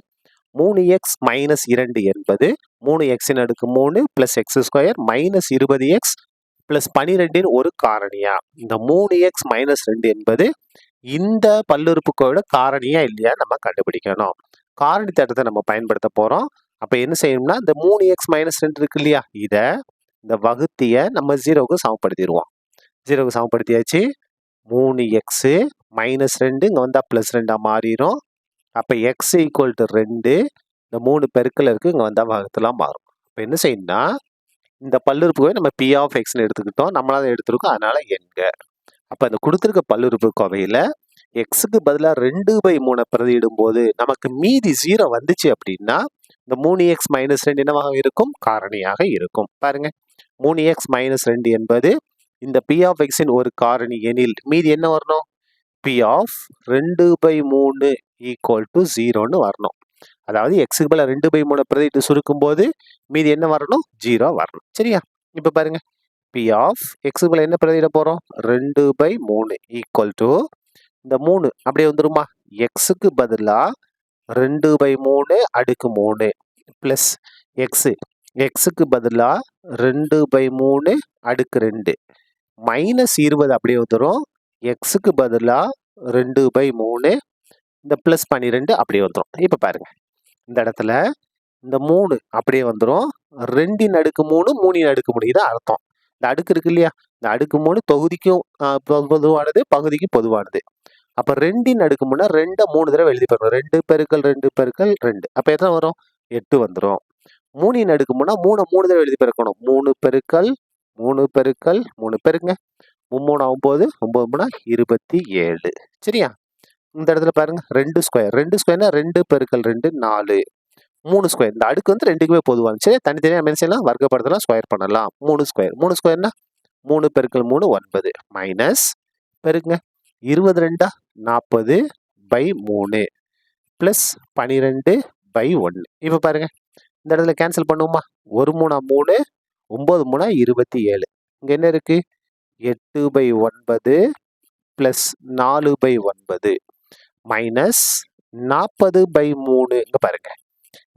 3x - 2 என்பது 3x அடுக்கு 3 + x² - 20x + 12 ஒரு காரணியா? இந்த 3x - 2 என்பது இந்த பல்லுறுப்புக்கோவோட காரணியா இல்லையா நம்ம கண்டுபிடிக்கணும். காரணி தேற்றத்தை நம்ம பயன்படுத்த போறோம். அப்ப என்ன செய்யணும்னா இந்த 3x - 2 இருக்கு இல்லையா? இந்த வகுத்திய நம்ம 0க்கு சமப்படுத்திடுவோம். 0க்கு சமப்படுத்தியாச்சு. 3x - 2 இங்க வந்தா +2 மாறிடும். அப்ப x = 2. இந்த 3 பெருக்கல் இருக்கு. இங்க வந்தா வகுத்தலாம் மாறும். இப்ப என்ன செய்யணும்னா இந்த பல்லுறுப்புக்கோவை நம்ம p of xன்னு எடுத்துக்கிட்டோம். நம்மளால எடுத்திருக்கோம். அதனால எண்க. அப்ப அந்த கொடுத்திருக்க பல்லுறுப்புக்கோவையில எக்ஸுக்கு பதிலா 2/3 பிரதியிடும் போது நமக்கு மீதி 0 வந்துச்சு அப்படின்னா இந்த 3x - 2 என்னவாக இருக்கும்? காரணியாக இருக்கும். பாருங்க. 3x - 2 என்பது இந்த p of x இன் ஒரு காரணி எனில் மீதி என்ன வரணும்? p of 2/3 = 0ன்னு வரணும். அதாவது எக்ஸுக்கு பதிலா 2/3 பிரதியிட்டு சுருக்கும் போது மீதி என்ன வரணும்? 0 வரணும். சரியா? இப்ப பாருங்க. p of x பதிலா என்ன பிரதியிட போறோம்? 2/3 = இந்த 3 அப்படியே வந்துருமா? எக்ஸுக்கு பதிலா 2/3 அடுக்கு 3 பிளஸ் எக்ஸ். எக்ஸுக்கு பதிலா 2/3 அடுக்கு 2 -20 அப்படியே வந்துடும். எக்ஸுக்கு பதிலா 2/3 இந்த பிளஸ் 12 அப்படியே வந்துடும். இப்ப பாருங்க. இந்த இடத்துல இந்த 3 அப்படியே வந்துடும். 2 அடுக்கு 3 3 அடுக்கு 3 இதான் அர்த்தம். இந்த அடுக்கு இருக்கு இல்லையா? இந்த அடுக்கு 3 தொகுதிக்கும் பொதுவானது, பகுதிக்கு பொதுவானது. அப்ப 2 அடுக்கு 3 2 3 தடவை எழுதி பாருங்க. 2 பெருக்கல் 2 பெருக்கல் 2. அப்ப எத்தனை வரும்? 8 வந்துடும். 3 அடுக்கு 3 3 3 தடவை எழுதி பெருக்கணும். 3 பெருக்கல் 3 பெருக்கல் 3 பெருக்குங்க. 3 9 9 27. சரியா? இந்த இடத்துல பாருங்க 2 ஸ்கொயர். 2 ஸ்கொயர்னா 2 பெருக்கல் 2 4. 3 ஸ்கொயர். இந்த அடுக்கு வந்து 2க்குமே பொதுவானது. சரி, தனித்தனியா என்ன செய்யலாம்? வர்க்கப்படுத்தலாம், ஸ்கொயர் பண்ணலாம். 3 ஸ்கொயர். 3 ஸ்கொயர்னா 3 பெருக்கல் 3 9 மைனஸ் பெருக்குங்க. 22 40/3 பிளஸ் 12/1. இப்ப பாருங்க. இந்த இடத்துல கேன்சல் பண்ணுவோமா? 1 3 3 9 3 27. இங்க என்ன இருக்கு? 8/9 பிளஸ் 4/9 மைனஸ் 40/3. இங்க பாருங்க.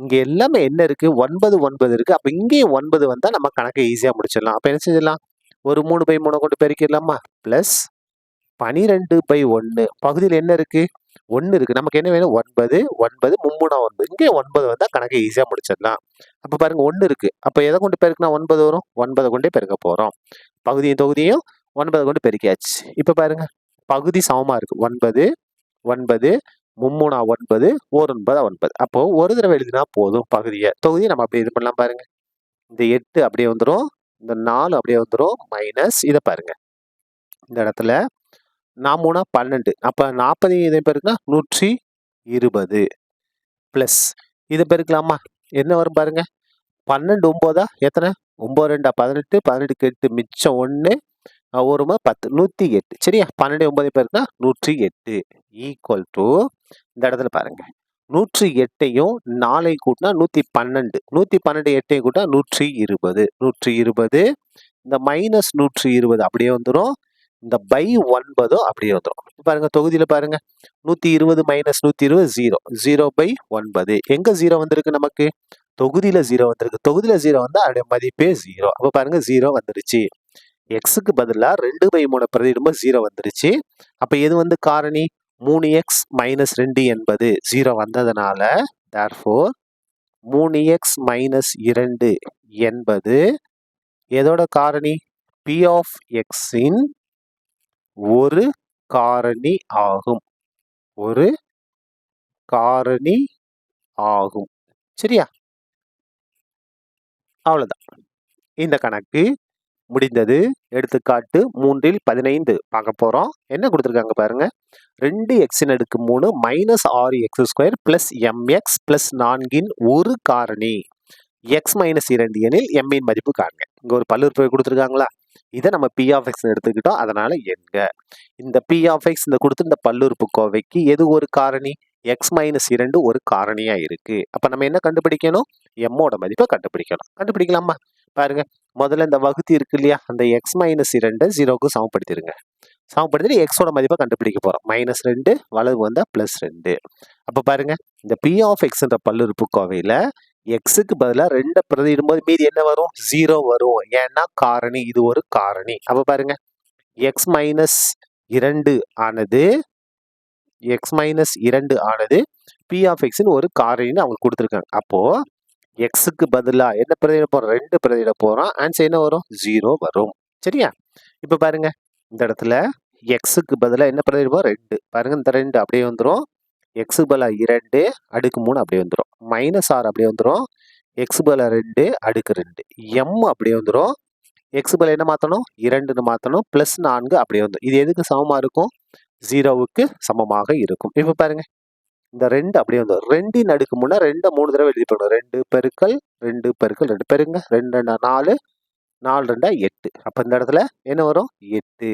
இங்க எல்லாமே என்ன இருக்கு? 9 9 இருக்கு. அப்ப இங்கேயும் 9 வந்தா நம்ம கணக்கை ஈஸியா முடிச்சிடலாம். அப்ப என்ன செஞ்சிடலாம்? ஒரு 3/3 கொண்டு பெருக்கிடலாமா? பிளஸ் 12/1. பகுதியில் என்ன இருக்கு? 1 இருக்கு. நமக்கு என்ன வேணும்? 9 9 3 9. இங்கே 9 வந்தா கணக்கை ஈஸியா முடிச்சிடலாம். அப்ப பாருங்க 1 இருக்கு. அப்ப எதை கொண்டு பெருக்கினா 9 வரும்? 9 கொண்டே பெருக்க போறோம். பகுதியும் தொகுதியும் 9 கொண்டு பெருக்கியாச்சு. இப்ப பாருங்க. பகுதி சமமா இருக்கு. 9 9 3 9 1 9 9. அப்போ ஒரு தடவை எழுதினா போதும் பகுதியை. தொகுதியை நம்ம அப்படியே இது பண்ணலாம் பாருங்க. இந்த 8 அப்படியே வந்துடும். இந்த 4 அப்படியே வந்துடும். மைனஸ் இதை பாருங்க. இந்த இடத்துல 4 3 12. அப்ப 40 இதை பெருக்கினா 120 பிளஸ் இதை பெருக்கலாமா? என்ன வரும் பாருங்க. 12 9 எத்தனை? 9 2 18 18 8 மிச்சம் 1 ஒரு 10 108 சரியா? 12 9 பேருக்குனா 108 ஈக்குவல் டு இந்த இடத்துல பாருங்க 108ஐயும் 4ஐ கூட்டினா 112 112 8ஐயும் கூட்டினா 120 120 இந்த மைனஸ் 120 அப்படியே வந்துடும். இந்த பை 9 அப்படியே வந்துடும். பாருங்க தொகுதியில பாருங்க 120 மைனஸ் 120 0 0 பை 9 எங்க 0 வந்திருக்கு நமக்கு? தொகுதியில 0 வந்திருக்கு. தொகுதியில 0 வந்தா அதோட மதிப்பே 0. அப்ப பாருங்க 0 வந்துருச்சு. எக்ஸுக்கு பதிலா 2/3 பிரதியிடும்போது 0 வந்துருச்சு. அப்ப எது வந்து காரணி? 3x மைனஸ் 2 என்பது 0 வந்ததுனால therefore 3x மைனஸ் 2 என்பது எதோட காரணி? p of x இன் ஒரு காரணி ஆகும். ஒரு காரணி ஆகும். சரியா? அவ்வளவுதான். இந்த கணக்கு முடிந்தது. எடுத்துக்காட்டு 3 15 பார்க்க போறோம். என்ன கொடுத்துருக்காங்க பாருங்க. 2x அடுக்கு 3 minus 6x² plus mx plus 4 ஒரு காரணி x மைனஸ் 2 எனில் m இன் மதிப்பு காண்க. இங்க ஒரு பல்லுறுப்புக்கோவை கொடுத்துருக்காங்களா? இதை நம்ம p of x எடுத்துக்கிட்டோம். அதனால என்க இந்த p of x இந்த கொடுத்து இந்த பல்லுறுப்புக்கோவைக்கு எது ஒரு காரணி? x மைனஸ் 2 ஒரு காரணியா இருக்கு. அப்ப நம்ம என்ன கண்டுபிடிக்கணும்? m ஓட மதிப்பை கண்டுபிடிக்கணும். கண்டுபிடிக்கலாமா? பாருங்க முதல்ல இந்த வகுத்தி இருக்கு இல்லையா? அந்த x மைனஸ் 2 0க்கு சமப்படுத்திடுங்க. சமப்படுத்தி x ஓட மதிப்பை கண்டுபிடிக்க போறோம். மைனஸ் 2 வலது வந்தா பிளஸ் 2. அப்ப பாருங்க இந்த p of x என்ற பல்லுறுப்புக்கோவையில எக்ஸுக்கு பதிலாக 2 பிரதியிடும் போது மீதி என்ன வரும்? 0 வரும். ஏன்னா காரணி, இது ஒரு காரணி. அப்ப பாருங்க x மைனஸ் 2 ஆனது p of x ஒரு காரணின்னு அவங்க கொடுத்துருக்காங்க. அப்போ எக்ஸுக்கு பதிலாக என்ன பிரதியிட போறோம்? 2 பிரதியிட போறோம். ஆன்சர் என்ன வரும்? 0 வரும். சரியா? இப்ப பாருங்க இந்த இடத்துல எக்ஸுக்கு பதிலாக என்ன பிரதியிட போறோம்? 2. பாருங்க இந்த 2 அப்படியே வந்துடும். எக்ஸுக்கு பதிலாக 2 அடுக்கு 3 அப்படியே வந்துடும். மைனஸ் 6 அப்படியே வந்துடும். எக்ஸுக்கு பதிலாக 2 அடுக்கு 2 m அப்படியே வந்துடும். எக்ஸுக்கு பதிலாக என்ன மாற்றணும்? 2ன்னு மாற்றணும். பிளஸ் 4 அப்படியே வந்துடும். இது எதுக்கு சமமா இருக்கும்? 0வுக்கு சமமாக இருக்கும். இப்ப பாருங்க இந்த 2 அப்படியே வந்துடும். 2 அடுக்கு 3 2 3 தடவை எழுதி போடணும். 2 பெருக்கல் 2 பெருக்கல் 2 பெருங்க 2 4 4 2 8. அப்ப இந்த இடத்துல என்ன வரும்? 8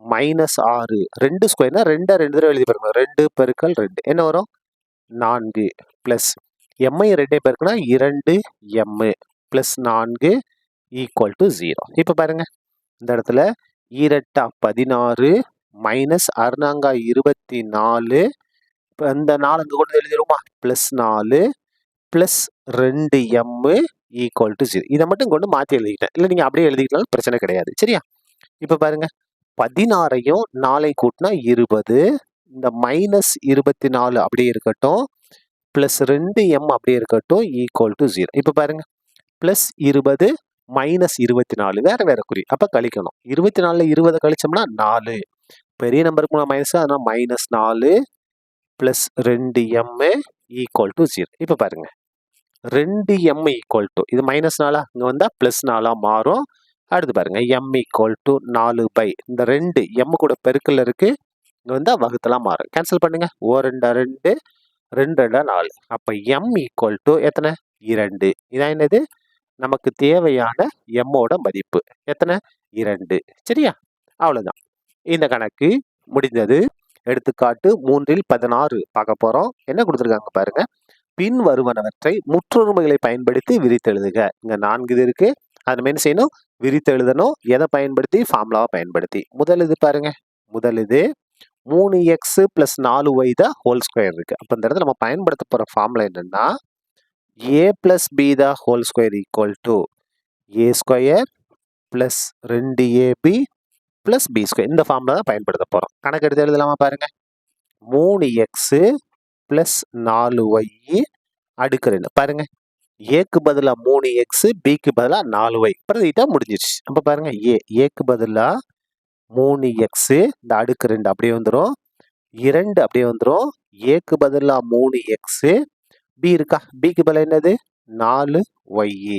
மைனஸ் 6 2 ஸ்கொயர்னா 2 2 தடவை எழுதி பாருங்க. 2 பெருக்கல் 2 என்ன வரும்? 4 பிளஸ் m 2 பெருக்குனா 2 m பிளஸ் 4 ஈக்குவல் டு 0. இப்ப பாருங்க இந்த இடத்துல 2 16 மைனஸ் 6 24 இந்த 4 அங்க கொண்டு எழுதிருமா? Plus 4 plus 2 m equal to 0. இதை மட்டும் கொண்டு மாற்றி எழுதிக்கிட்டேன். இல்லை நீங்க அப்படியே எழுதிக்கிட்டாலும் பிரச்சனை கிடையாது. சரியா? இப்ப பாருங்க 16ஐயும் 4ஐ கூட்டினா 20. இந்த மைனஸ் 24 அப்படியே இருக்கட்டும். பிளஸ் 2m அப்படியே இருக்கட்டும் ஈக்குவல் டு 0. இப்ப பாருங்க பிளஸ் 20 மைனஸ் 24 வேற வேற குறி. அப்ப கழிக்கணும். 24 20 கழிச்சோம்னா 4. பெரிய நம்பருக்கு மைனஸ், அதனால minus 4 plus 2m equal to 0. இப்ப பாருங்க 2m ஈக்குவல் டு இது மைனஸ் 4 இங்க வந்தா பிளஸ் 4 மாறும். அடுத்து பாருங்க m ஈக்குவல் டு 4 பை இந்த 2 m கூட பெருக்கல் இருக்கு. இங்க வந்தா வகுத்தலாம் மாறும். கேன்சல் பண்ணுங்க. 2 2 2 4. அப்ப m ஈக்குவல் டு எத்தனை? 2. இதான் என்னது? நமக்கு தேவையான m ஓட மதிப்பு எத்தனை? 2. சரியா? அவ்வளவுதான். இந்த கணக்கு முடிந்தது. எடுத்துக்காட்டு 3 16 பார்க்க போறோம். என்ன கொடுத்துருக்காங்க பாருங்க. பின் வருவனவற்றை முற்றொருமைகளை பயன்படுத்தி விரித்தெழுதுக. இங்க 4 இது இருக்கு. அது என்ன செய்யணும்? விரித்து எழுதணும். எதை பயன்படுத்தி? ஃபார்முலாவை பயன்படுத்தி. முதல் இது பாருங்க. முதல் இது 3x பிளஸ் 4y த ஹோல் ஸ்கொயர் இருக்கு. அப்ப இந்த இடத்துல நம்ம பயன்படுத்த போற ஃபார்முலா என்னன்னா a plus b the whole square equal to a square plus 2ab plus b square. இந்த ஃபார்முலா தான் பயன்படுத்த போறோம். கணக்கு எடுத்து எழுதலாமா பாருங்க. 3x பிளஸ் 4y அடுக்கு 2. பாருங்க ஏக்கு பதிலா 3x, பிக்கு பதிலா 4y பிரதிட்டா முடிஞ்சிருச்சு. அப்ப பாருங்க ஏக்கு பதிலா 3x இந்த அடுக்கு 2 அப்படியே வந்துடும். 2 அப்படியே வந்துடும். ஏக்கு பதிலா 3x, பி இருக்கா? பிக்கு பதிலா என்னது? 4y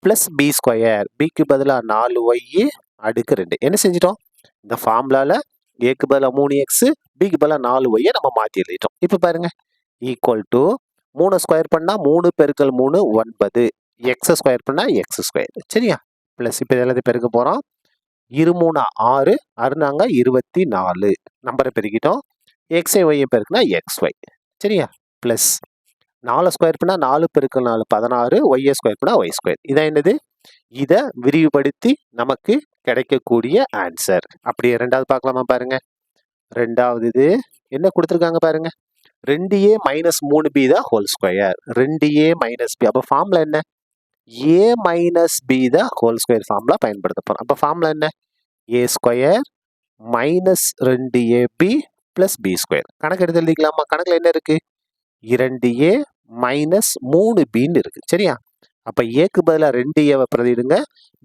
plus B square. பிக்கு பதிலா 4y அடுக்கு 2. என்ன செஞ்சிட்டோம்? இந்த ஃபார்முலால ஏக்கு பதிலா 3x, பிக்கு பதிலா 4y நம்ம மாத்தி எழுதிட்டோம். இப்ப பாருங்க ஈக்குவல் டு 3 ஸ்கொயர் பண்ணா 3 பெருக்கல் 3 9. எக்ஸ் ஸ்கொயர் பண்ணா எக்ஸ் ஸ்கொயர். சரியா? பிளஸ் இப்போ எல்லாத்தையும் பெருக்க போறோம். இருமூணா 6, அறுநாங்க 24. நம்பரை பெருக்கிட்டோம். எக்ஸை ஒய்யை பெருக்குனா XY. சரியா? ப்ளஸ் 4 ஸ்கொயர் பண்ணால் 4 பெருக்கல் 4 16, ஒய்யை ஸ்கொயர் பண்ணால் ஒய் ஸ்கொயர். இதான் என்னது? இதை விரிவுபடுத்தி நமக்கு கிடைக்கக்கூடிய ஆன்சர். அப்படியே ரெண்டாவது பார்க்கலாமா பாருங்க. ரெண்டாவது இது என்ன கொடுத்துருக்காங்க பாருங்க. 2a மைனஸ் 3b தான் whole square. 2a minus b. அப்போ ஃபார்முலா என்ன? a மைனஸ் பி தான் ஹோல் ஸ்கொயர் ஃபார்முலா பயன்படுத்த போகிறோம். அப்போ ஃபார்முலா என்ன? a square minus 2ab plus B square. கணக்கு எடுத்து எழுதிக்கலாமா? கணக்கில் என்ன இருக்கு? 2a மைனஸ் 3bன்னு இருக்கு. சரியா? அப்போ ஏக்கு பதிலாக 2a பிரதிடுங்க,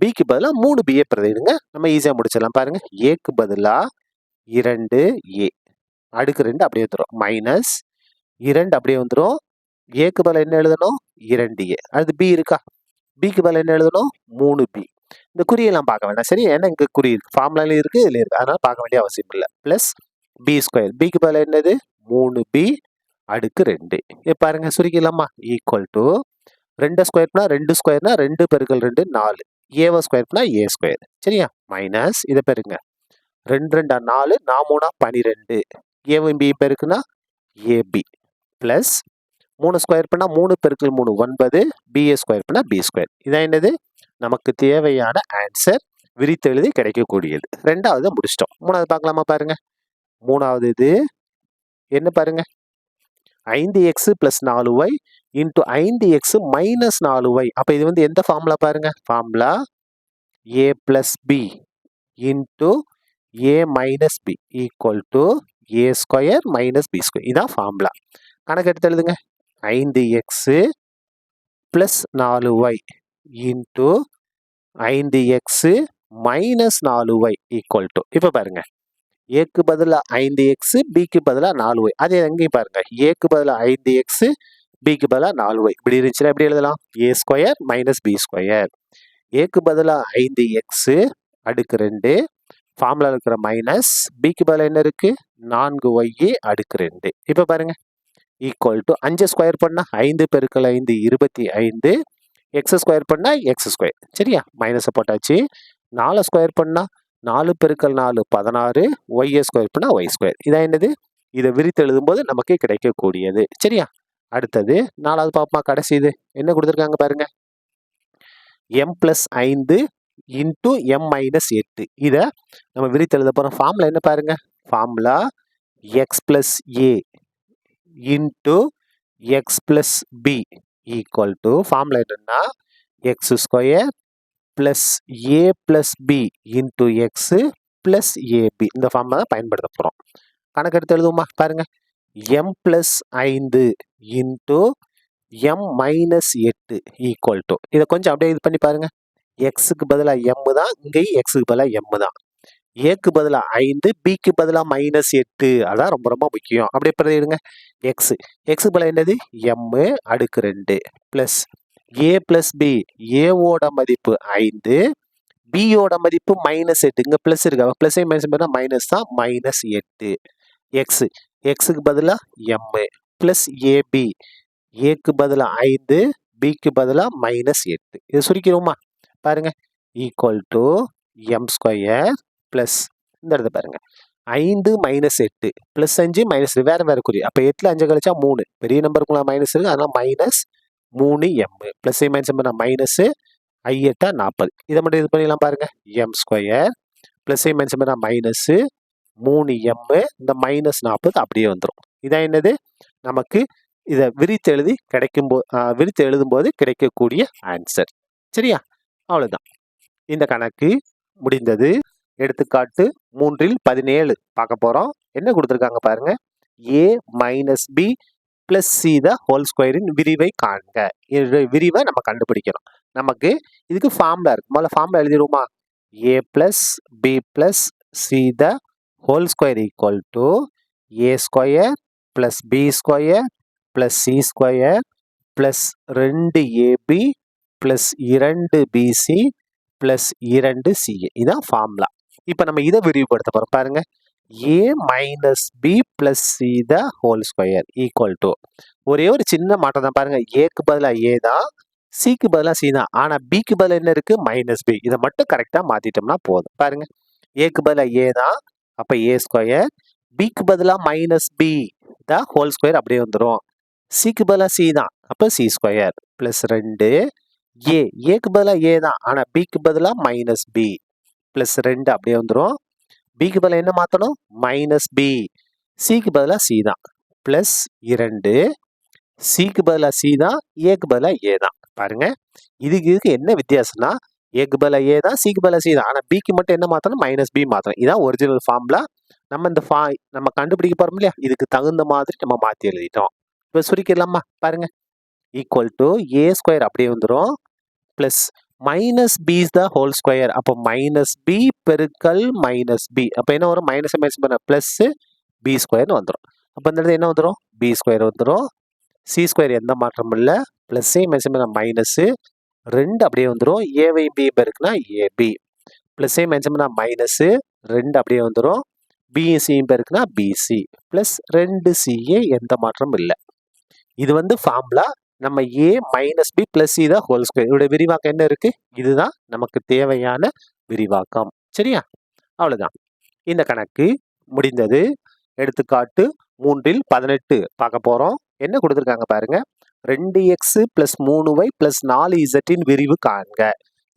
பிக்கு பதிலாக 3b பிரதிடுங்க. நம்ம ஈஸியாக முடிச்சிடலாம். பாருங்க, ஏக்கு பதிலாக 2a அடுக்கு 2 அப்படியே வந்துடும். மைனஸ் 2 அப்படியே வந்துடும். ஏக்கு பதிலாக என்ன எழுதணும்? 2a. அடுத்து பி இருக்கா? பிக்கு பதிலாக என்ன எழுதணும்? 3b. இந்த குறியெல்லாம் பார்க்க வேண்டாம். சரி, ஏன்னா இங்கே குறி இருக்கு, ஃபார்முலாலையும் இருக்கு, இதில் இருக்கு, அதனால பார்க்க வேண்டிய அவசியம் இல்லை. Plus B square. பிக்கு பதிலாக என்னது? 3b அடுக்கு 2. பாருங்க, சுருக்கிடலாமா? ஈக்குவல் டு 2 ஸ்கொயர் பண்ணா 2 ஸ்கொயர்னா 2 பெருக்கல் 2 4. ஏவை ஸ்கொயர் பண்ணா ஏ ஸ்கொயர். சரியா? மைனஸ் இதை பெருங்க. 2 2 4, 4 3 12. ஏவும் பி பெருக்குன்னா ஏபி. பிளஸ் 3 ஸ்கொயர் பண்ணா 3 பெருக்கல் 3 9, பிஏ ஸ்கொயர் பண்ணா பி ஸ்கொயர். இதான் என்னது? நமக்கு தேவையான ஆன்சர், விரித்தெழுதி கிடைக்கக்கூடியது. ரெண்டாவது முடிச்சிட்டோம். மூணாவது பார்க்கலாமா பாருங்க. மூணாவது இது என்ன பாருங்க? 5x plus 4y into 5x minus 4y. அப்போ இது வந்து எந்த ஃபார்முலா பாருங்க? Formula a plus B into a minus b equal to a square minus b square. இதான் ஃபார்முலா. கணக்கு எடுத்து எழுதுங்க. 5x plus 4y into 5x minus 4y equal to, இப்போ பாருங்க, ஏக்கு பதிலாக 5x, பிக்கு பதிலாக 4y. அதே எங்கேயும் பாருங்க, ஏக்கு பதிலாக 5x, பிக்கு பதிலாக 4y. இப்படி இருந்துச்சுன்னா எப்படி எழுதலாம்? ஏ ஸ்கொயர் மைனஸ் பி ஸ்கொயர். ஏக்கு பதிலாக 5x அடுக்கு 2, ஃபார்முலா இருக்கிற மைனஸ், பிக்கு பதிலாக என்ன இருக்கு? 4y அடுக்கு 2. இப்போ பாருங்க, ஈக்குவல் டு 5 ஸ்கொயர் பண்ணால் 5 பெருக்கல் 5 25, எக்ஸ் ஸ்கொயர் பண்ணால் எக்ஸ் ஸ்கொயர். சரியா? மைனஸை போட்டாச்சு. 4 ஸ்கொயர் பண்ணால் 4 பெருக்கல் 4 16, ஒய்ஏ ஸ்கொயர் பண்ணால் ஒய் ஸ்கொயர். இதான் என்னது? இதை விரித்து எழுதும்போது நமக்கு கிடைக்கக்கூடியது. சரியா? அடுத்தது நாலாவது பாப்பா, கடைசி இது என்ன கொடுத்துருக்காங்க பாருங்க. M plus 5 into M minus 8. இதை நம்ம விரித்து எழுத போகிறோம். ஃபார்முலா என்ன பாருங்க? Formula X plus A into X plus B equal to, formula என்னன்னா X square plus A plus B into X plus AB. இந்த ஃபார்முலா தான் பயன்படுத்த போகிறோம். கணக்கு எடுத்து எழுதுவோமா பாருங்க. M plus 5 into M minus 8 equal to, இதை கொஞ்சம் அப்படியே இது பண்ணி பாருங்க. எக்ஸுக்கு பதிலாக எம் தான், இங்கேயும் எக்ஸுக்கு பதிலாக எம் தான். ஏக்கு பதிலாக 5, பிக்கு பதிலாக மைனஸ் 8. அதான் ரொம்ப ரொம்ப முக்கியம். அப்படியே பிரதிடுங்க. எக்ஸு எக்ஸுக்கு பதிலாக என்னது? எம் அடுக்கு 2 பிளஸ் ஏ பிளஸ் பி. ஏவோட மதிப்பு 5, பியோட மதிப்பு மைனஸ் 8. இங்கே பிளஸ் இருக்கு, பிளஸையும் மைனஸ் பண்ணா மைனஸ் தான், மைனஸ் 8. எக்ஸு எக்ஸுக்கு பதிலாக எம் பிளஸ் ஏபி. ஏக்கு பதிலாக 5, பிக்கு பதிலாக மைனஸ் 8. இது சுருக்கிறோமா பாருங்க. Equal to M square plus, இந்த இடத்த பாருங்க, 5 மைனஸ் 8 பிளஸ் 5 மைனஸ் வேற வேற குறி. அப்போ 8ல் 5 கழிச்சா 3, பெரிய நம்பருக்குள்ள மைனஸ் இருக்கு, அதனால மைனஸ் 3m பிளஸ் மைனஸ் பண்ண மைனஸ் 8 40. இதை மட்டும் இது பண்ணிடலாம் பாருங்க. எம் ஸ்கொயர் பிளஸ் மைனஸ் பண்ண மைனஸ் 3m, இந்த மைனஸ் 40 அப்படியே வந்துடும். இதான் என்னது? நமக்கு இதை விரித்து எழுதி விரித்து எழுதும்போது கிடைக்கக்கூடிய ஆன்சர். சரியா? அவ்வளோதான். இந்த கணக்கு முடிந்தது. எடுத்துக்காட்டு 3ல் 17 பார்க்க போகிறோம். என்ன கொடுத்துருக்காங்க பாருங்க. A minus B plus C the whole ஸ்கொயரின் விரிவை காண்க. விரிவை நம்ம கண்டுபிடிக்கணும். நமக்கு இதுக்கு ஃபார்முலா இருக்கு. முதல்ல ஃபார்முலா எழுதிடுவோமா? A plus B plus C the whole square equal to A square plus B square plus C square plus 2ab plus 2bc plus 2ca. இதான் ஃபார்முலா. இப்போ நம்ம இதை விரிவுபடுத்த போகிறோம் பாருங்க. A minus B plus C the whole square equal to, ஒரே ஒரு சின்ன மாற்றம் தான் பாருங்க. ஏக்கு பதிலாக ஏ தான், சிக்கு பதிலாக சி தான். ஆனால் பிக்கு பதிலாக என்ன இருக்கு? Minus b. இதை மட்டும் கரெக்டாக மாற்றிட்டோம்னா போதும். பாருங்க, ஏக்கு பதிலாக ஏ தான், அப்போ ஏ ஸ்கொயர். பிக்கு பதிலாக minus b the whole square அப்படியே வந்துடும். சிக்கு பதிலாக சி தான், அப்போ சி ஸ்கொயர் ப்ளஸ் 2 ஏ. ஏக்கு பதிலாக ஏ தான், ஆனால் பிக்கு பதிலாக மைனஸ் பி ப்ளஸ் 2 அப்படியே வந்துடும். பிக்கு பதிலாக என்ன மாற்றணும்? Minus b. சிக்கு பதிலாக சி தான் ப்ளஸ் 2. சிக்கு பதிலாக சி தான், ஏக்கு பதிலாக ஏ தான். பாருங்க, இதுக்கு என்ன வித்தியாசம்னா ஏக்கு பதிலாக ஏ தான், சிக்கு பதிலாக சி தான். ஆனால் பிக்கு மட்டும் என்ன மாற்றணும்? மைனஸ் பி மாற்றணும். இதான் ஒரிஜினல் ஃபார்முலா. நம்ம இந்த நம்ம கண்டுபிடிக்க போறோம் இல்லையா, இதுக்கு தகுந்த மாதிரி நம்ம மாற்றி எழுதிட்டோம். இப்போ சுருக்கிடலாமா? பாருங்க, ஈக்குவல் டு ஏ ஸ்கொயர் அப்படியே வந்துடும் plus minus b the whole square. அப்போ மைனஸ் பி பெருக்கல் மைனஸ் பி. அப்போ என்ன வரும்? மைனஸ் மைனஸ் பண்ண பிளஸ் பி ஸ்கொயர்னு வந்துடும். அப்போ இந்த இடத்துல என்ன வந்துடும்? பி ஸ்கொயர் வந்துடும். சி ஸ்கொயர் எந்த மாற்றமும் இல்லை. ப்ளஸ்ஸே மைனஸ் பண்ண மைனஸு 2 அப்படியே வந்துடும். ஏவை பி பெருக்குனா ஏபி. ப்ளஸ்ஸே மைனஸ் பண்ண மைனஸு 2 அப்படியே வந்துடும். பிசியும் பெருக்குனா பிசி ப்ளஸ் 2CA எந்த மாற்றமும் இல்லை. இது வந்து ஃபார்முலா. நம்ம ஏ மைனஸ் பி பிளஸ் சி தான் ஹோல் ஸ்கொயர். இதோட விரிவாக்கம் என்ன இருக்கு? இதுதான் நமக்கு தேவையான விரிவாக்கம். சரியா? அவ்வளவுதான். இந்த கணக்கு முடிந்தது. எடுத்துக்காட்டு 3 18 பார்க்க போறோம். என்ன கொடுத்துருக்காங்க பாருங்க. 2x + 3y + 4z விரிவு காண்க.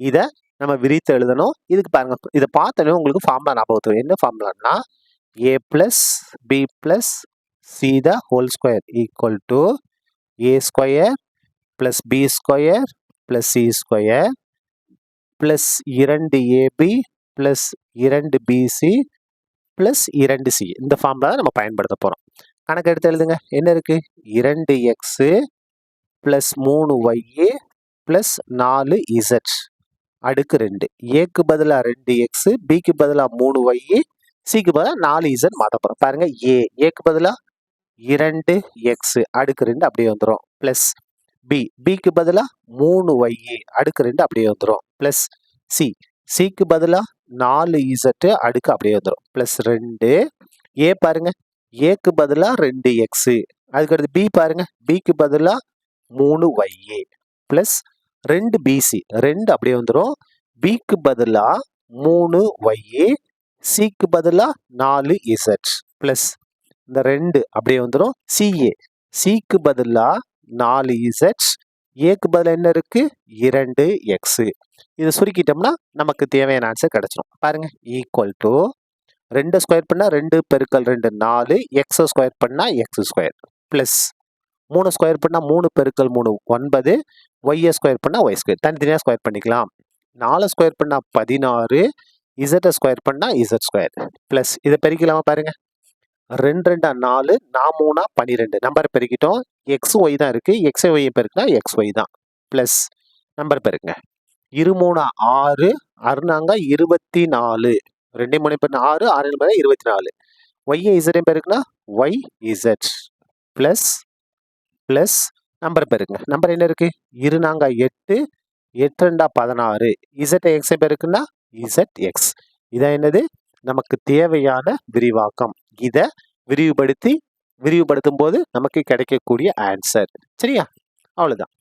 இதை நம்ம விரித்து எழுதணும். இதுக்கு பாருங்க, இதை பார்த்தோன்னே உங்களுக்கு ஃபார்முலா ஞாபகம் வரும். என்ன ஃபார்முலான்னா a + b + c the whole square equal to a square + b square + c square + 2ab + 2bc + 2c. இந்த ஃபார்முலா நம்ம பயன்படுத்த போறோம். கணக்கு எடுத்து எழுதுங்க. என்ன இருக்கு? 2x + 3y + 4z அடுக்கு 2. ஏக்கு பதிலாக 2x, பிக்கு பதிலாக 3y, சிக்கு பதிலாக 4z மாற்ற போறோம். பாருங்க, ஏக்கு பதிலாக 2x அடுக்கு 2 அப்படியே வந்துடும் பிளஸ் பிக்கு பதிலாக 3y அடுக்கு 2 அப்படியே வந்துடும் பிளஸ் சிக்கு பதிலாக 4z அடுக்கு அப்படியே வந்துடும் பிளஸ் 2. ஏ பாருங்க, ஏக்கு பதிலாக 2x, அதுக்கடுத்து பி பாருங்க, பிக்கு பதிலாக 3y பிளஸ் 2bc 2 அப்படியே வந்துடும். பிக்கு பதிலாக 3y, சிக்கு பதிலாக 4z பிளஸ் இந்த 2 அப்படியே வந்துடும். சிக்கு பதிலாக 4z, ஏக்கு பதிலாக என்ன இருக்கு? 2x. இதை சுருக்கிட்டோம்னா நமக்கு தேவையான ஆன்சர் கிடைச்சிடும். பாருங்க, ஈக்குவல் டு 2 ஸ்கொயர் பண்ணா 2 பெருக்கல் 2 4, எக்ஸ் ஸ்கொயர் பண்ணா எக்ஸ் ஸ்கொயர் பிளஸ் 3 ஸ்கொயர் பண்ணா 3 பெருக்கல் 3 9, ஒய் ஸ்கொயர் பண்ணா ஒய் ஸ்கொயர். தனித்தனியாக ஸ்கொயர் பண்ணிக்கலாம். 4 ஸ்கொயர் பண்ணா 16, இசட்டை ஸ்கொயர் பண்ணா இசட் ஸ்கொயர் பிளஸ் இதை பெருக்கலாமா? பாருங்க, 2 2 4, 4 3 12 நம்பர் பெருக்கிட்டோம். எக்ஸ் ஒய் தான் இருக்கு. எக்ஸ் ஒய் பெருக்குனா எக்ஸ் ஒய் தான் பிளஸ் நம்பர் பெருக்குங்க. 2 3 6, 6 24, 2 3 பண்ண 6, 6 24. ஒய் இசட் பெருக்குனா Y Z plus plus number பெருக்குங்க. நம்பர் என்ன இருக்கு? 2 4 8, 8 2 16, இசட் எக்ஸ் பெருக்குன்னா இசட் எக்ஸ். இதான் என்னது? நமக்கு தேவையான விரிவாக்கம். இதை விரிவுபடுத்தும் போது நமக்கு கிடைக்கக்கூடிய ஆன்சர். சரியா? அவ்வளவுதான்.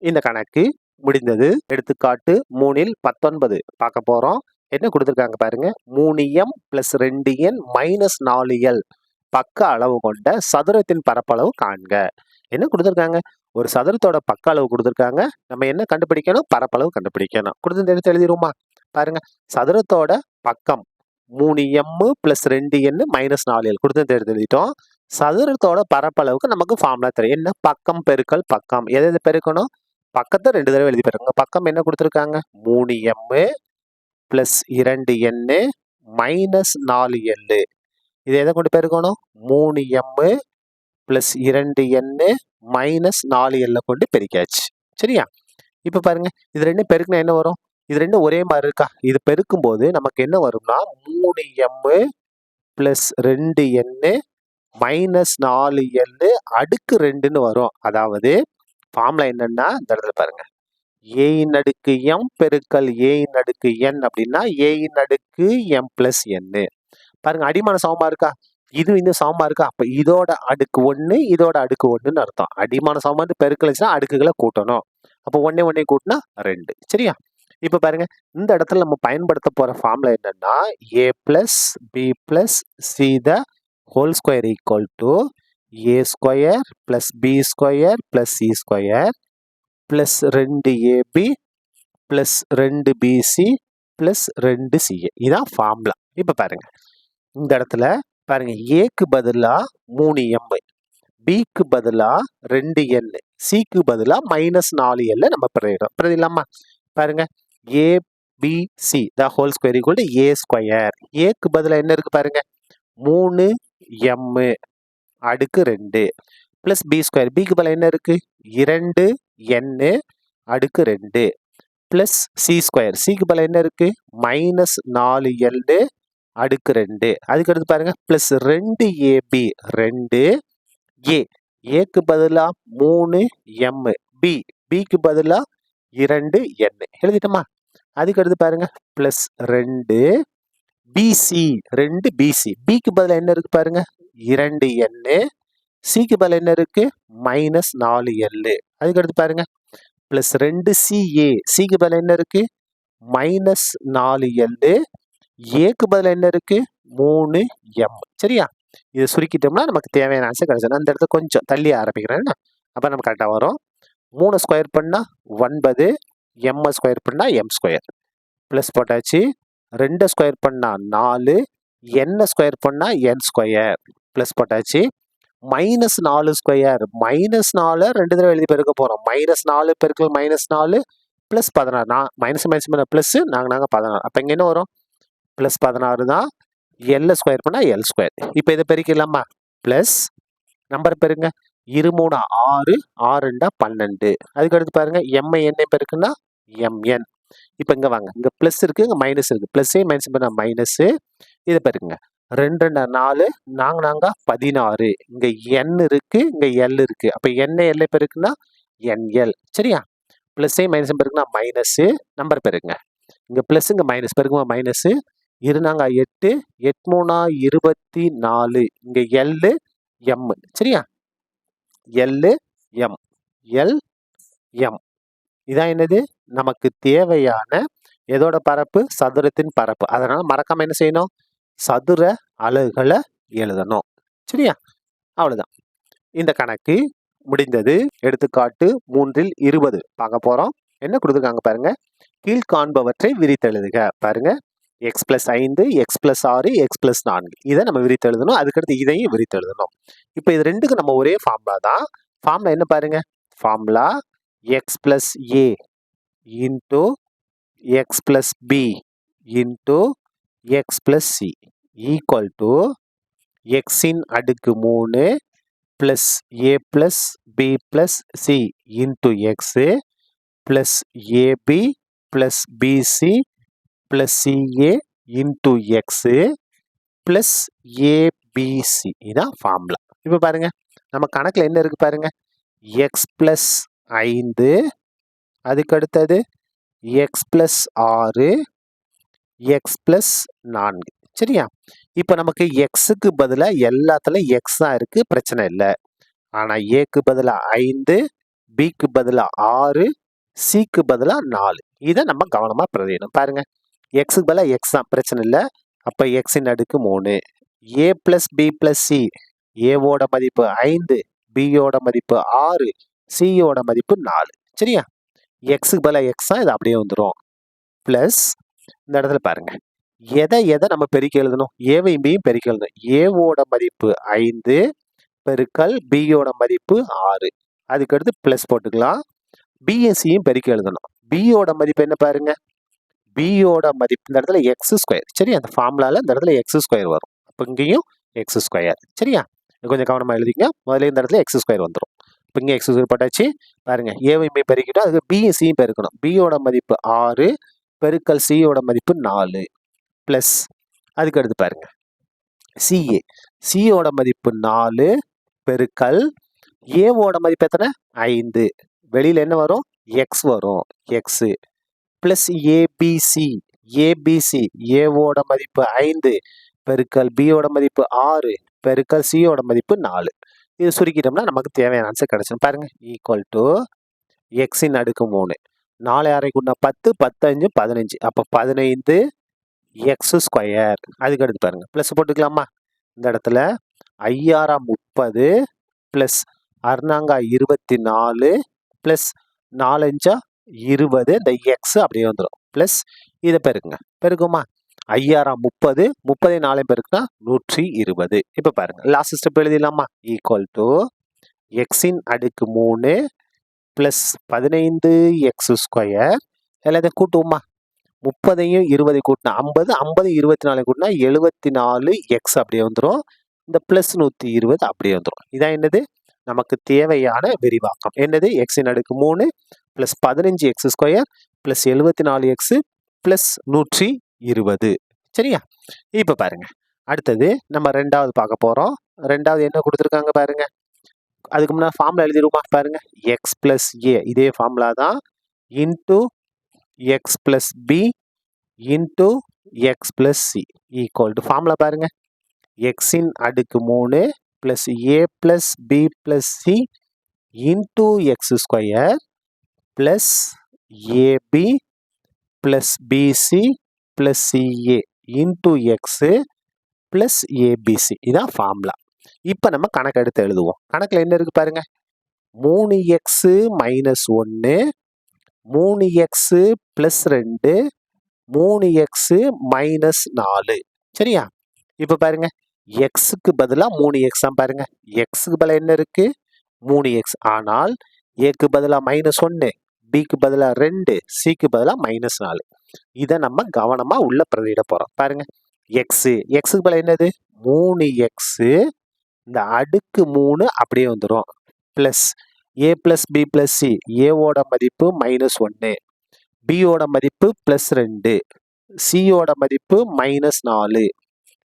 இந்த கணக்கு முடிந்தது. எடுத்துக்காட்டு 3 19 பார்க்க போறோம். என்ன கொடுத்துருக்காங்க பாருங்க. 3m + 2n - 4l பக்க அளவு கொண்ட சதுரத்தின் பரப்பளவு காண்க. என்ன கொடுத்துருக்காங்க? ஒரு சதுரத்தோட பக்க அளவு கொடுத்துருக்காங்க. நம்ம என்ன கண்டுபிடிக்கணும்? பரப்பளவு கண்டுபிடிக்கணும். கொடுத்து எடுத்து எழுதிருமா? பாருங்க, சதுரத்தோட பக்கம் 3m + 2n - 4l கொடுத்து எடுத்து எழுதிட்டோம். சதுரத்தோட பரப்பளவுக்கு நமக்கு ஃபார்முலா தெரியும். என்ன? பக்கம் பெருக்கல் பக்கம். எது பெருக்கணும்? பக்கத்தை 2 தடவை எழுதி பெருங்க. பக்கம் என்ன கொடுத்துருக்காங்க? 3m + 2n - 4l. இது எதை கொண்டு பெருக்கணும்? 3m + 2n - 4l கொண்டு பெருக்கியாச்சு. சரியா? இப்ப பாருங்க, இது 2 பெருக்குனா என்ன வரும்? இது 2 ஒரே மாதிரி இருக்கா? இது பெருக்கும் போது நமக்கு என்ன வரும்னா 3m + 2n - 4l அடுக்கு 2ன்னு வரும். அதாவது ஃபார்முலா என்னன்னா இந்த இடத்துல பாருங்க, a⁻m பெருக்கல் a⁻n அப்படின்னா a⁻m + n. பாருங்க, அடிமான சமமா இருக்கா? இது இந்த சமமா இருக்கா? அப்ப இதோட அடுக்கு 1, இதோட அடுக்கு 1ன்னு அர்த்தம். அடிமான சமம் பெருக்கல் வச்சுன்னா அடுக்குகளை கூட்டணும். அப்போ ஒன்னே ஒன்னே கூட்டினா 2. சரியா? இப்போ பாருங்க, இந்த இடத்துல நம்ம பயன்படுத்த போற ஃபார்முலா என்னன்னா a plus b plus c the whole square equal to a square plus b square plus c square plus 2ab plus 2bc plus 2ca. இதான் ஃபார்முலா. இப்போ பாருங்க, இந்த இடத்துல பாருங்க, ஏக்கு பதிலா 3m, பிக்கு பதிலா 2n, சிக்கு பதிலா -4l நம்ம பிரதிடலாமா? பாருங்க, ABC the whole square equal to a square. ஏக்கு பதிலா என்ன இருக்கு பாருங்க, 3m அடுக்கு 2 பிளஸ் பி ஸ்கொயர். பிக்கு பதிலா என்ன இருக்கு, 2n அடுக்கு 2 பிளஸ் சி ஸ்கொயர். சிக்கு பதிலா என்ன இருக்கு, -4l அடுக்கு 2. அதுக்கு அடுத்து பாருங்க, பிளஸ் 2ab 2a. ஏக்கு பதிலா 3m, பிக்கு பதிலா 2n எழுதிட்டோமா? அதுக்கு அடுத்து பாருங்க, பிளஸ் 2bc 2bc. பிக்கு பதிலா என்ன இருக்கு பாருங்க, 2n. சிக்கு பதிலா என்ன இருக்கு, -4l. அதுக்கு அடுத்து பாருங்க, பிளஸ் 2ca. சிக்கு பதிலா என்ன இருக்கு, -4l. ஏக்கு பதிலா என்ன இருக்கு, 3m. சரியா? இதை சுருக்கிட்டோம்னா நமக்கு தேவையான ஆன்சர் கிடைச்சது. அந்த இடத்துல கொஞ்சம் தள்ளி ஆரம்பிக்கிறேன், அப்ப நம்ம கரெக்டா வரும். 3 ஸ்கொயர் பண்ணா 9, m ஸ்கொயர் பண்ணா m ஸ்கொயர் பிளஸ் போட்டாச்சு. 2 ஸ்கொயர் பண்ணா 4, n ஸ்கொயர் பண்ணா n ஸ்கொயர் பிளஸ் போட்டாச்சு. -4 ஸ்கொயர், -4 2 தடவை எழுதி பெருக்க போறோம். -4 பெருக்கல் -4 பிளஸ் 16. மைனஸ் மைனஸ் பிளஸ் நாங்க 16. அப்ப இங்க என்ன வரும், பிளஸ் 16 தான். எல் ஸ்கொயர் பண்ணா எல் ஸ்கொயர். இப்போ இதை பெருக்கலாமா? Plus number பெருங்க, 23 6, 6 2 12. அதுக்கு அடுத்து பாருங்க, எம் என்ன பெருக்குன்னா mn. இப்போ இங்க வாங்க, இங்க பிளஸ் இருக்கு, இங்க மைனஸ் இருக்கு. பிளஸ் மைனஸ் பண்ணா மைனஸ். இதை பெருக்குங்க, 2 2 4, நாங்க 16. இங்க n இருக்கு, இங்க l இருக்கு. அப்ப n l பெருக்குன்னா nl. சரியா? பிளஸ் மைனஸ் பெருக்குன்னா மைனஸ். நம்பர் பெருங்க, இங்க பிளஸ் இங்க மைனஸ் பெருக்குமா மைனஸ். இருந்தாங்க 8, 8 3 24. இங்க l m. சரியா? l m l m. இதான் என்னது, நமக்கு தேவையான எதோட பரப்பு, சதுரத்தின் பரப்பு. அதனால மறக்காம என்ன செய்யணும், சதுர அலகுகளை எழுதணும். சரியா? அவ்வளவுதான். இந்த கணக்கு முடிந்தது. எடுத்துக்காட்டு 3ல் 20 பார்க்க போறோம். என்ன கொடுத்துருக்காங்க பாருங்க, கீழ்காண்பவற்றை விரித்தெழுதுக. பாருங்க, x + 5, x + 6, x + 4. இதை நம்ம விரித்தெழுதணும். அதுக்கடுத்து இதையும் விரித்தெழுதணும். இப்போ இது ரெண்டுக்கு நம்ம ஒரே ஃபார்முலா தான். ஃபார்முலா என்ன பாருங்க, formula x + a into x + b into x + c equal to x-இன் அடுக்கு 3 plus a + b + c into x plus ab plus bc plus ca into x plus abc. இதான் ஃபார்முலா. இப்போ பாருங்க, நம்ம கணக்குல என்ன இருக்கு பாருங்க, x + 5, அதுக்கு அடுத்தது x + 6, x + 4. சரியா? இப்போ நமக்கு எக்ஸுக்கு பதிலா எல்லாத்துலயும் எக்ஸ் தான் இருக்கு, பிரச்சனை இல்லை. ஆனா ஏக்கு பதிலா 5, பிக்கு பதிலா 6, சிக்கு பதிலா 4. இதை நம்ம கவனமா பிரதிடணும். பாருங்க, எக்ஸுக்கு பதிலா எக்ஸ் தான், பிரச்சனை இல்லை. அப்ப எக்ஸின் அடுக்கு 3. a + b + c. ஏவோட மதிப்பு 5, பியோட மதிப்பு 6, சியோட மதிப்பு 4. சரியா? எக்ஸுக்கு பதிலா எக்ஸ் தான், இது அப்படியே வந்துடும். பிளஸ் இந்த இடத்துல பாருங்க, எதை நம்ம பெருக்கி எழுதணும், ஏவையும் பியும் பெருக்கி எழுதணும். ஏவோட மதிப்பு 5 பெருக்கல் பியோட மதிப்பு 6. அதுக்கடுத்து பிளஸ் போட்டுக்கலாம். பிஎஸ்சியும் பெருக்கி எழுதணும். பியோட மதிப்பு என்ன பாருங்க, பியோட மதிப்பு இந்த இடத்துல எக்ஸ் ஸ்கொயர். சரி, அந்த ஃபார்முலால இந்த இடத்துல எக்ஸ் ஸ்கொயர் வரும். அப்போ இங்கேயும் எக்ஸ் ஸ்கொயர். சரியா? கொஞ்சம் கவனமா எழுதிங்க. முதல்ல இந்த இடத்துல எக்ஸ் ஸ்கொயர் வந்துடும். இப்போ இங்கே எக்ஸ் ஸ்கொயர் போட்டாச்சு. பாருங்க, ஏவையும் பி பெருக்கிட்டோம். அதுக்கு பிஎஸ்சியும் பெருக்கணும். பியோட மதிப்பு 6 பெருக்கல் சியோட மதிப்பு 4 பிளஸ் அதுக்கு அடுத்து பாருங்க சிஏ. சியோட மதிப்பு 4 பெருக்கல் ஏவோட மதிப்பு எத்தனை, 5. வெளியில என்ன வரும், எக்ஸ் வரும், எக்ஸ் பிளஸ் ஏபிசி. ஏபிசி ஏவோட மதிப்பு 5 பெருக்கல் பியோட மதிப்பு 6 பெருக்கல் சியோட மதிப்பு 4. இது சுருக்கிட்டோம்னா நமக்கு தேவையான ஆன்சர் கிடைச்சிடும். பாருங்க, ஈக்குவல் டு எக்ஸின் அடுக்கு 3. 4 6 கூட்டினா 10, 10 5 15. அப்போ 15 எக்ஸ் ஸ்கொயர். அதுக்கு அடுத்து பாருங்க ப்ளஸ் போட்டுக்கலாமா? இந்த இடத்துல 5 30 ப்ளஸ் 6 24 ப்ளஸ் 4 20. இந்த எக்ஸ் அப்படியே வந்துடும். ப்ளஸ் இதை பெருக்குங்க. பெருக்குமா? 5 30 30 4 பெருக்குனா 120. இப்போ பாருங்க லாஸ்ட் ஸ்டெப் எழுதிடலாமா? ஈக்குவல் டு எக்ஸின் அடுக்கு 3 ப்ளஸ் 15 எக்ஸ் ஸ்கொயர். எல்லாத்தையும் கூட்டுவோமா? 30 20 கூட்டினா 50, 50 24 கூட்டினா 74 எக்ஸ் அப்படியே வந்துடும். இந்த ப்ளஸ் 120 அப்படியே வந்துடும். இதான் என்னது? நமக்கு தேவையான விரிவாக்கம். என்னது? எக்ஸின் அடுக்கு 3 plus 15 X square plus 74 X plus 120. சரியா? இப்போ பாருங்க அடுத்தது நம்ம ரெண்டாவது பார்க்க போகிறோம். ரெண்டாவது என்ன கொடுத்துருக்காங்க பாருங்க. அதுக்கு முன்னாடி ஃபார்முலா எழுதிடுமா? பாருங்க எக்ஸ் ப்ளஸ் ஏ, இதே ஃபார்முலா தான், into x plus b into x plus c equal to formula பாருங்க எக்ஸின் அடுக்கு 3 plus a plus b plus c into x square plus ab plus bc plus ca into x plus abc. இதான் formula. இப்போ நம்ம கணக்கு எடுத்து எழுதுவோம். கணக்கில் என்ன இருக்குது பாருங்க. 3x minus 1, 3x plus 2, 3x minus 4. சரியா? இப்போ பாருங்க எக்ஸுக்கு பதிலாக 3x தான் பாருங்க. எக்ஸுக்கு பதிலாக என்ன இருக்கு? 3x. ஆனால் ஏக்கு பதிலாக மைனஸ் 1, பிக்கு பதிலாக 2, சிக்கு பதிலாக மைனஸ் 4. இதை நம்ம கவனமாக உள்ள பிரதியிட போகிறோம். பாருங்க எக்ஸு, எக்ஸுக்கு பதிலாக என்னது? 3x. இந்த அடுக்கு 3 அப்படியே வந்துடும். Plus a plus b plus C, ஏவோட மதிப்பு மைனஸ் 1, பியோட மதிப்பு ப்ளஸ் 2, சியோட மதிப்பு மைனஸ் 4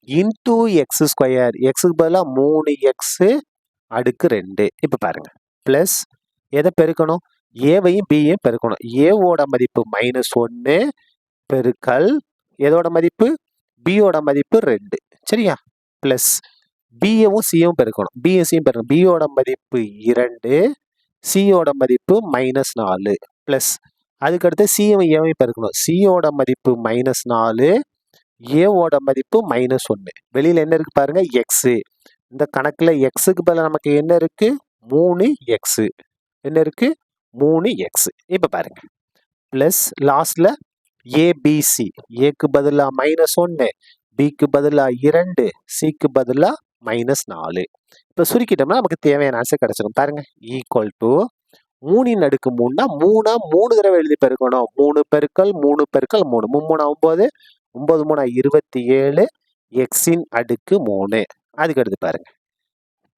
இன்டூ எக்ஸ் ஸ்கொயர். எக்ஸுக்கு பதிலாக 3x அடுக்கு 2. இப்போ பாருங்க ப்ளஸ் எதை பெருக்கணும்? ஏவையும் பியையும் பெருக்கணும். ஏவோட மதிப்பு மைனஸ் 1 பெருக்கல் எதோட மதிப்பு? பியோட மதிப்பு 2. சரியா? ப்ளஸ் பியவும் சியும் பெருக்கணும். பியும் சியும் பெருக்கணும். பியோட மதிப்பு 2, சியோட மதிப்பு மைனஸ் 4 ப்ளஸ் அதுக்கடுத்து சியும் ஏவையும் பெருக்கணும். சியோட மதிப்பு மைனஸ் 4, ஏவோட மதிப்பு மைனஸ் 1. வெளியில் என்ன இருக்கு பாருங்க? எக்ஸு. இந்த கணக்கில் எக்ஸுக்கு பதிலாக நமக்கு என்ன இருக்கு? 3x. என்ன இருக்கு? 3x. இப்போ பாருங்க ப்ளஸ் லாஸ்ட்ல ஏபிசி. ஏக்கு பதிலாக மைனஸ் 1, பிக்கு பதிலாக 2, சிக்கு பதிலாக மைனஸ் 4. இப்போ சுருக்கிட்டோம்னா நமக்கு தேவையான ஆன்சர் கிடைச்சிடும். பாருங்க ஈக்குவல் டு 3 அடுக்கு 3னா 3 தடவை எழுதி பெருக்கணும். 3 பெருக்கல் 3 பெருக்கல் 3, 3 9, 9 3 27 எக்ஸின் அடுக்கு 3. அதுக்கு அடுத்து பாருங்க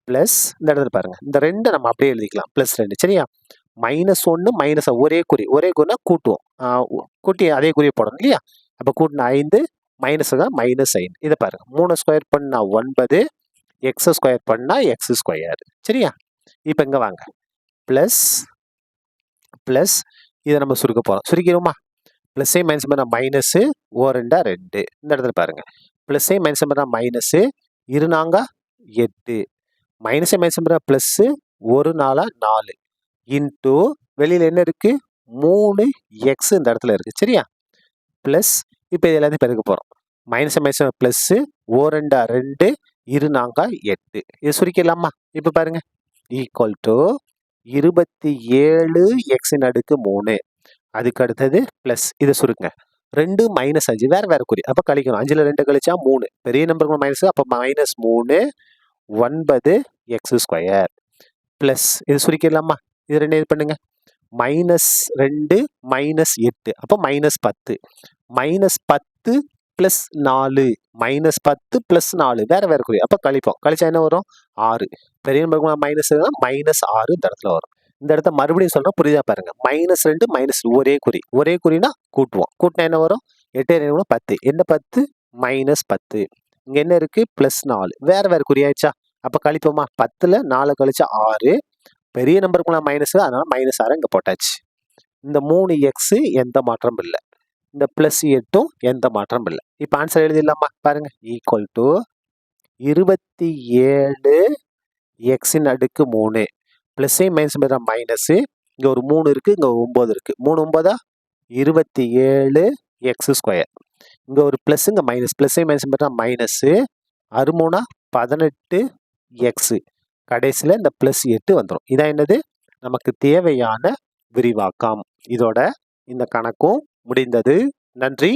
ப்ளஸ் இந்த இடத்துல பாருங்க இந்த 2 நம்ம அப்படியே எழுதிக்கலாம். ப்ளஸ் 2. சரியா? மைனஸ் 1 மைனஸ் ஒரே குறினா கூட்டுவோம். கூட்டி அதே குறியை போடணும் இல்லையா? அப்போ கூட்டினா 5 மைனஸ் தான் மைனஸ் 5. இதை பாருங்க 3 ஸ்கொயர் பண்ணா 9, எக்ஸ் ஸ்கொயர் பண்ணா எக்ஸ் ஸ்கொயர். சரியா? இப்போ இங்கே வாங்க ப்ளஸ் ப்ளஸ் இதை நம்ம சுருக்க போகிறோம். சுருக்கிடுமா? ப்ளஸ்ஸே மைனஸ் பண்ணால் மைனஸு, ஓ 2 2. இந்த இடத்துல பாருங்க ப்ளஸ்ஸே மைனஸ் பண்ணால் மைனஸு, 2 4 8, மைனஸே மைனஸ் பண்ணால் ப்ளஸ்ஸு, 1 4 4 இன்டூ வெளியில் என்ன இருக்கு? 3x இந்த இடத்துல இருக்கு. சரியா? ப்ளஸ் இப்போ இது எல்லாத்தையும் பெருக்க போகிறோம். மைனஸ் மைனஸ் ப்ளஸ்ஸு, ஓ 2 2, 2 4 8. இது சுருக்கிடலாமா? இப்போ பாருங்க ஈக்குவல் டு 27 எக்ஸின் அடுக்கு 3. அதுக்கு அடுத்தது ப்ளஸ் இதை சுருக்குங்க. 2 மைனஸ் 5 வேறு வேறு குறி. அப்போ கழிக்கணும். 5ல் 2 கழிச்சா 3. பெரிய நம்பருக்கு மைனஸ், அப்போ மைனஸ் 3 9 எக்ஸ் ஸ்கொயர் ப்ளஸ் இது சுருக்கிடலாமா? இது 2 இது பண்ணுங்க. மைனஸ் 2 மைனஸ் 8, அப்போ minus 10. Minus 10 plus 4, minus 10 plus 4 வேறு வேறு குறி. அப்போ கழிப்போம். கழிச்சா என்ன வரும்? 6. பெரிய நம்பருக்கு மைனஸ் மைனஸ் 6 இந்த இடத்துல வரும். இந்த இடத்த மறுபடியும் சொல்கிறோம், புரியுதா பாருங்க. மைனஸ் 2 மைனஸ் ஒரே குறினா கூட்டுவோம். கூட்டினா என்ன வரும்? 8 10. என்ன 10? மைனஸ் 10. இங்கே என்ன இருக்குது? ப்ளஸ் 4. வேறு வேறு குறி ஆயிடுச்சா? அப்போ கழிப்போமா? 10ல் 4 கழிச்சா 6. பெரிய நம்பருக்குள்ள மைனஸ், அதனால மைனஸ் 6 இங்கே போட்டாச்சு. இந்த 3x எந்த மாற்றமும் இல்லை. இந்த ப்ளஸ் 8ம் எந்த மாற்றமும் இல்லை. இப்போ ஆன்சர் எழுதிடலாமா? பாருங்க ஈக்குவல் டு 27 எக்ஸின் அடுக்கு 3. ப்ளஸ்ஸே மைனஸ் மைனஸு, இங்கே ஒரு 3 இருக்குது, இங்கே ஒரு 9 இருக்குது. 3 9 27 எக்ஸ் ஸ்கொயர். இங்கே ஒரு ப்ளஸ், இங்கே மைனஸ். ப்ளஸ்ஸையும் மைனஸ் பார்த்தா மைனஸு 6 18 எக்ஸு. கடைசியில் இந்த ப்ளஸ் 8 வந்துடும். இதான் என்னது நமக்கு தேவையான விரிவாக்கம். இதோட இந்த கணக்கும் முடிந்தது. நன்றி.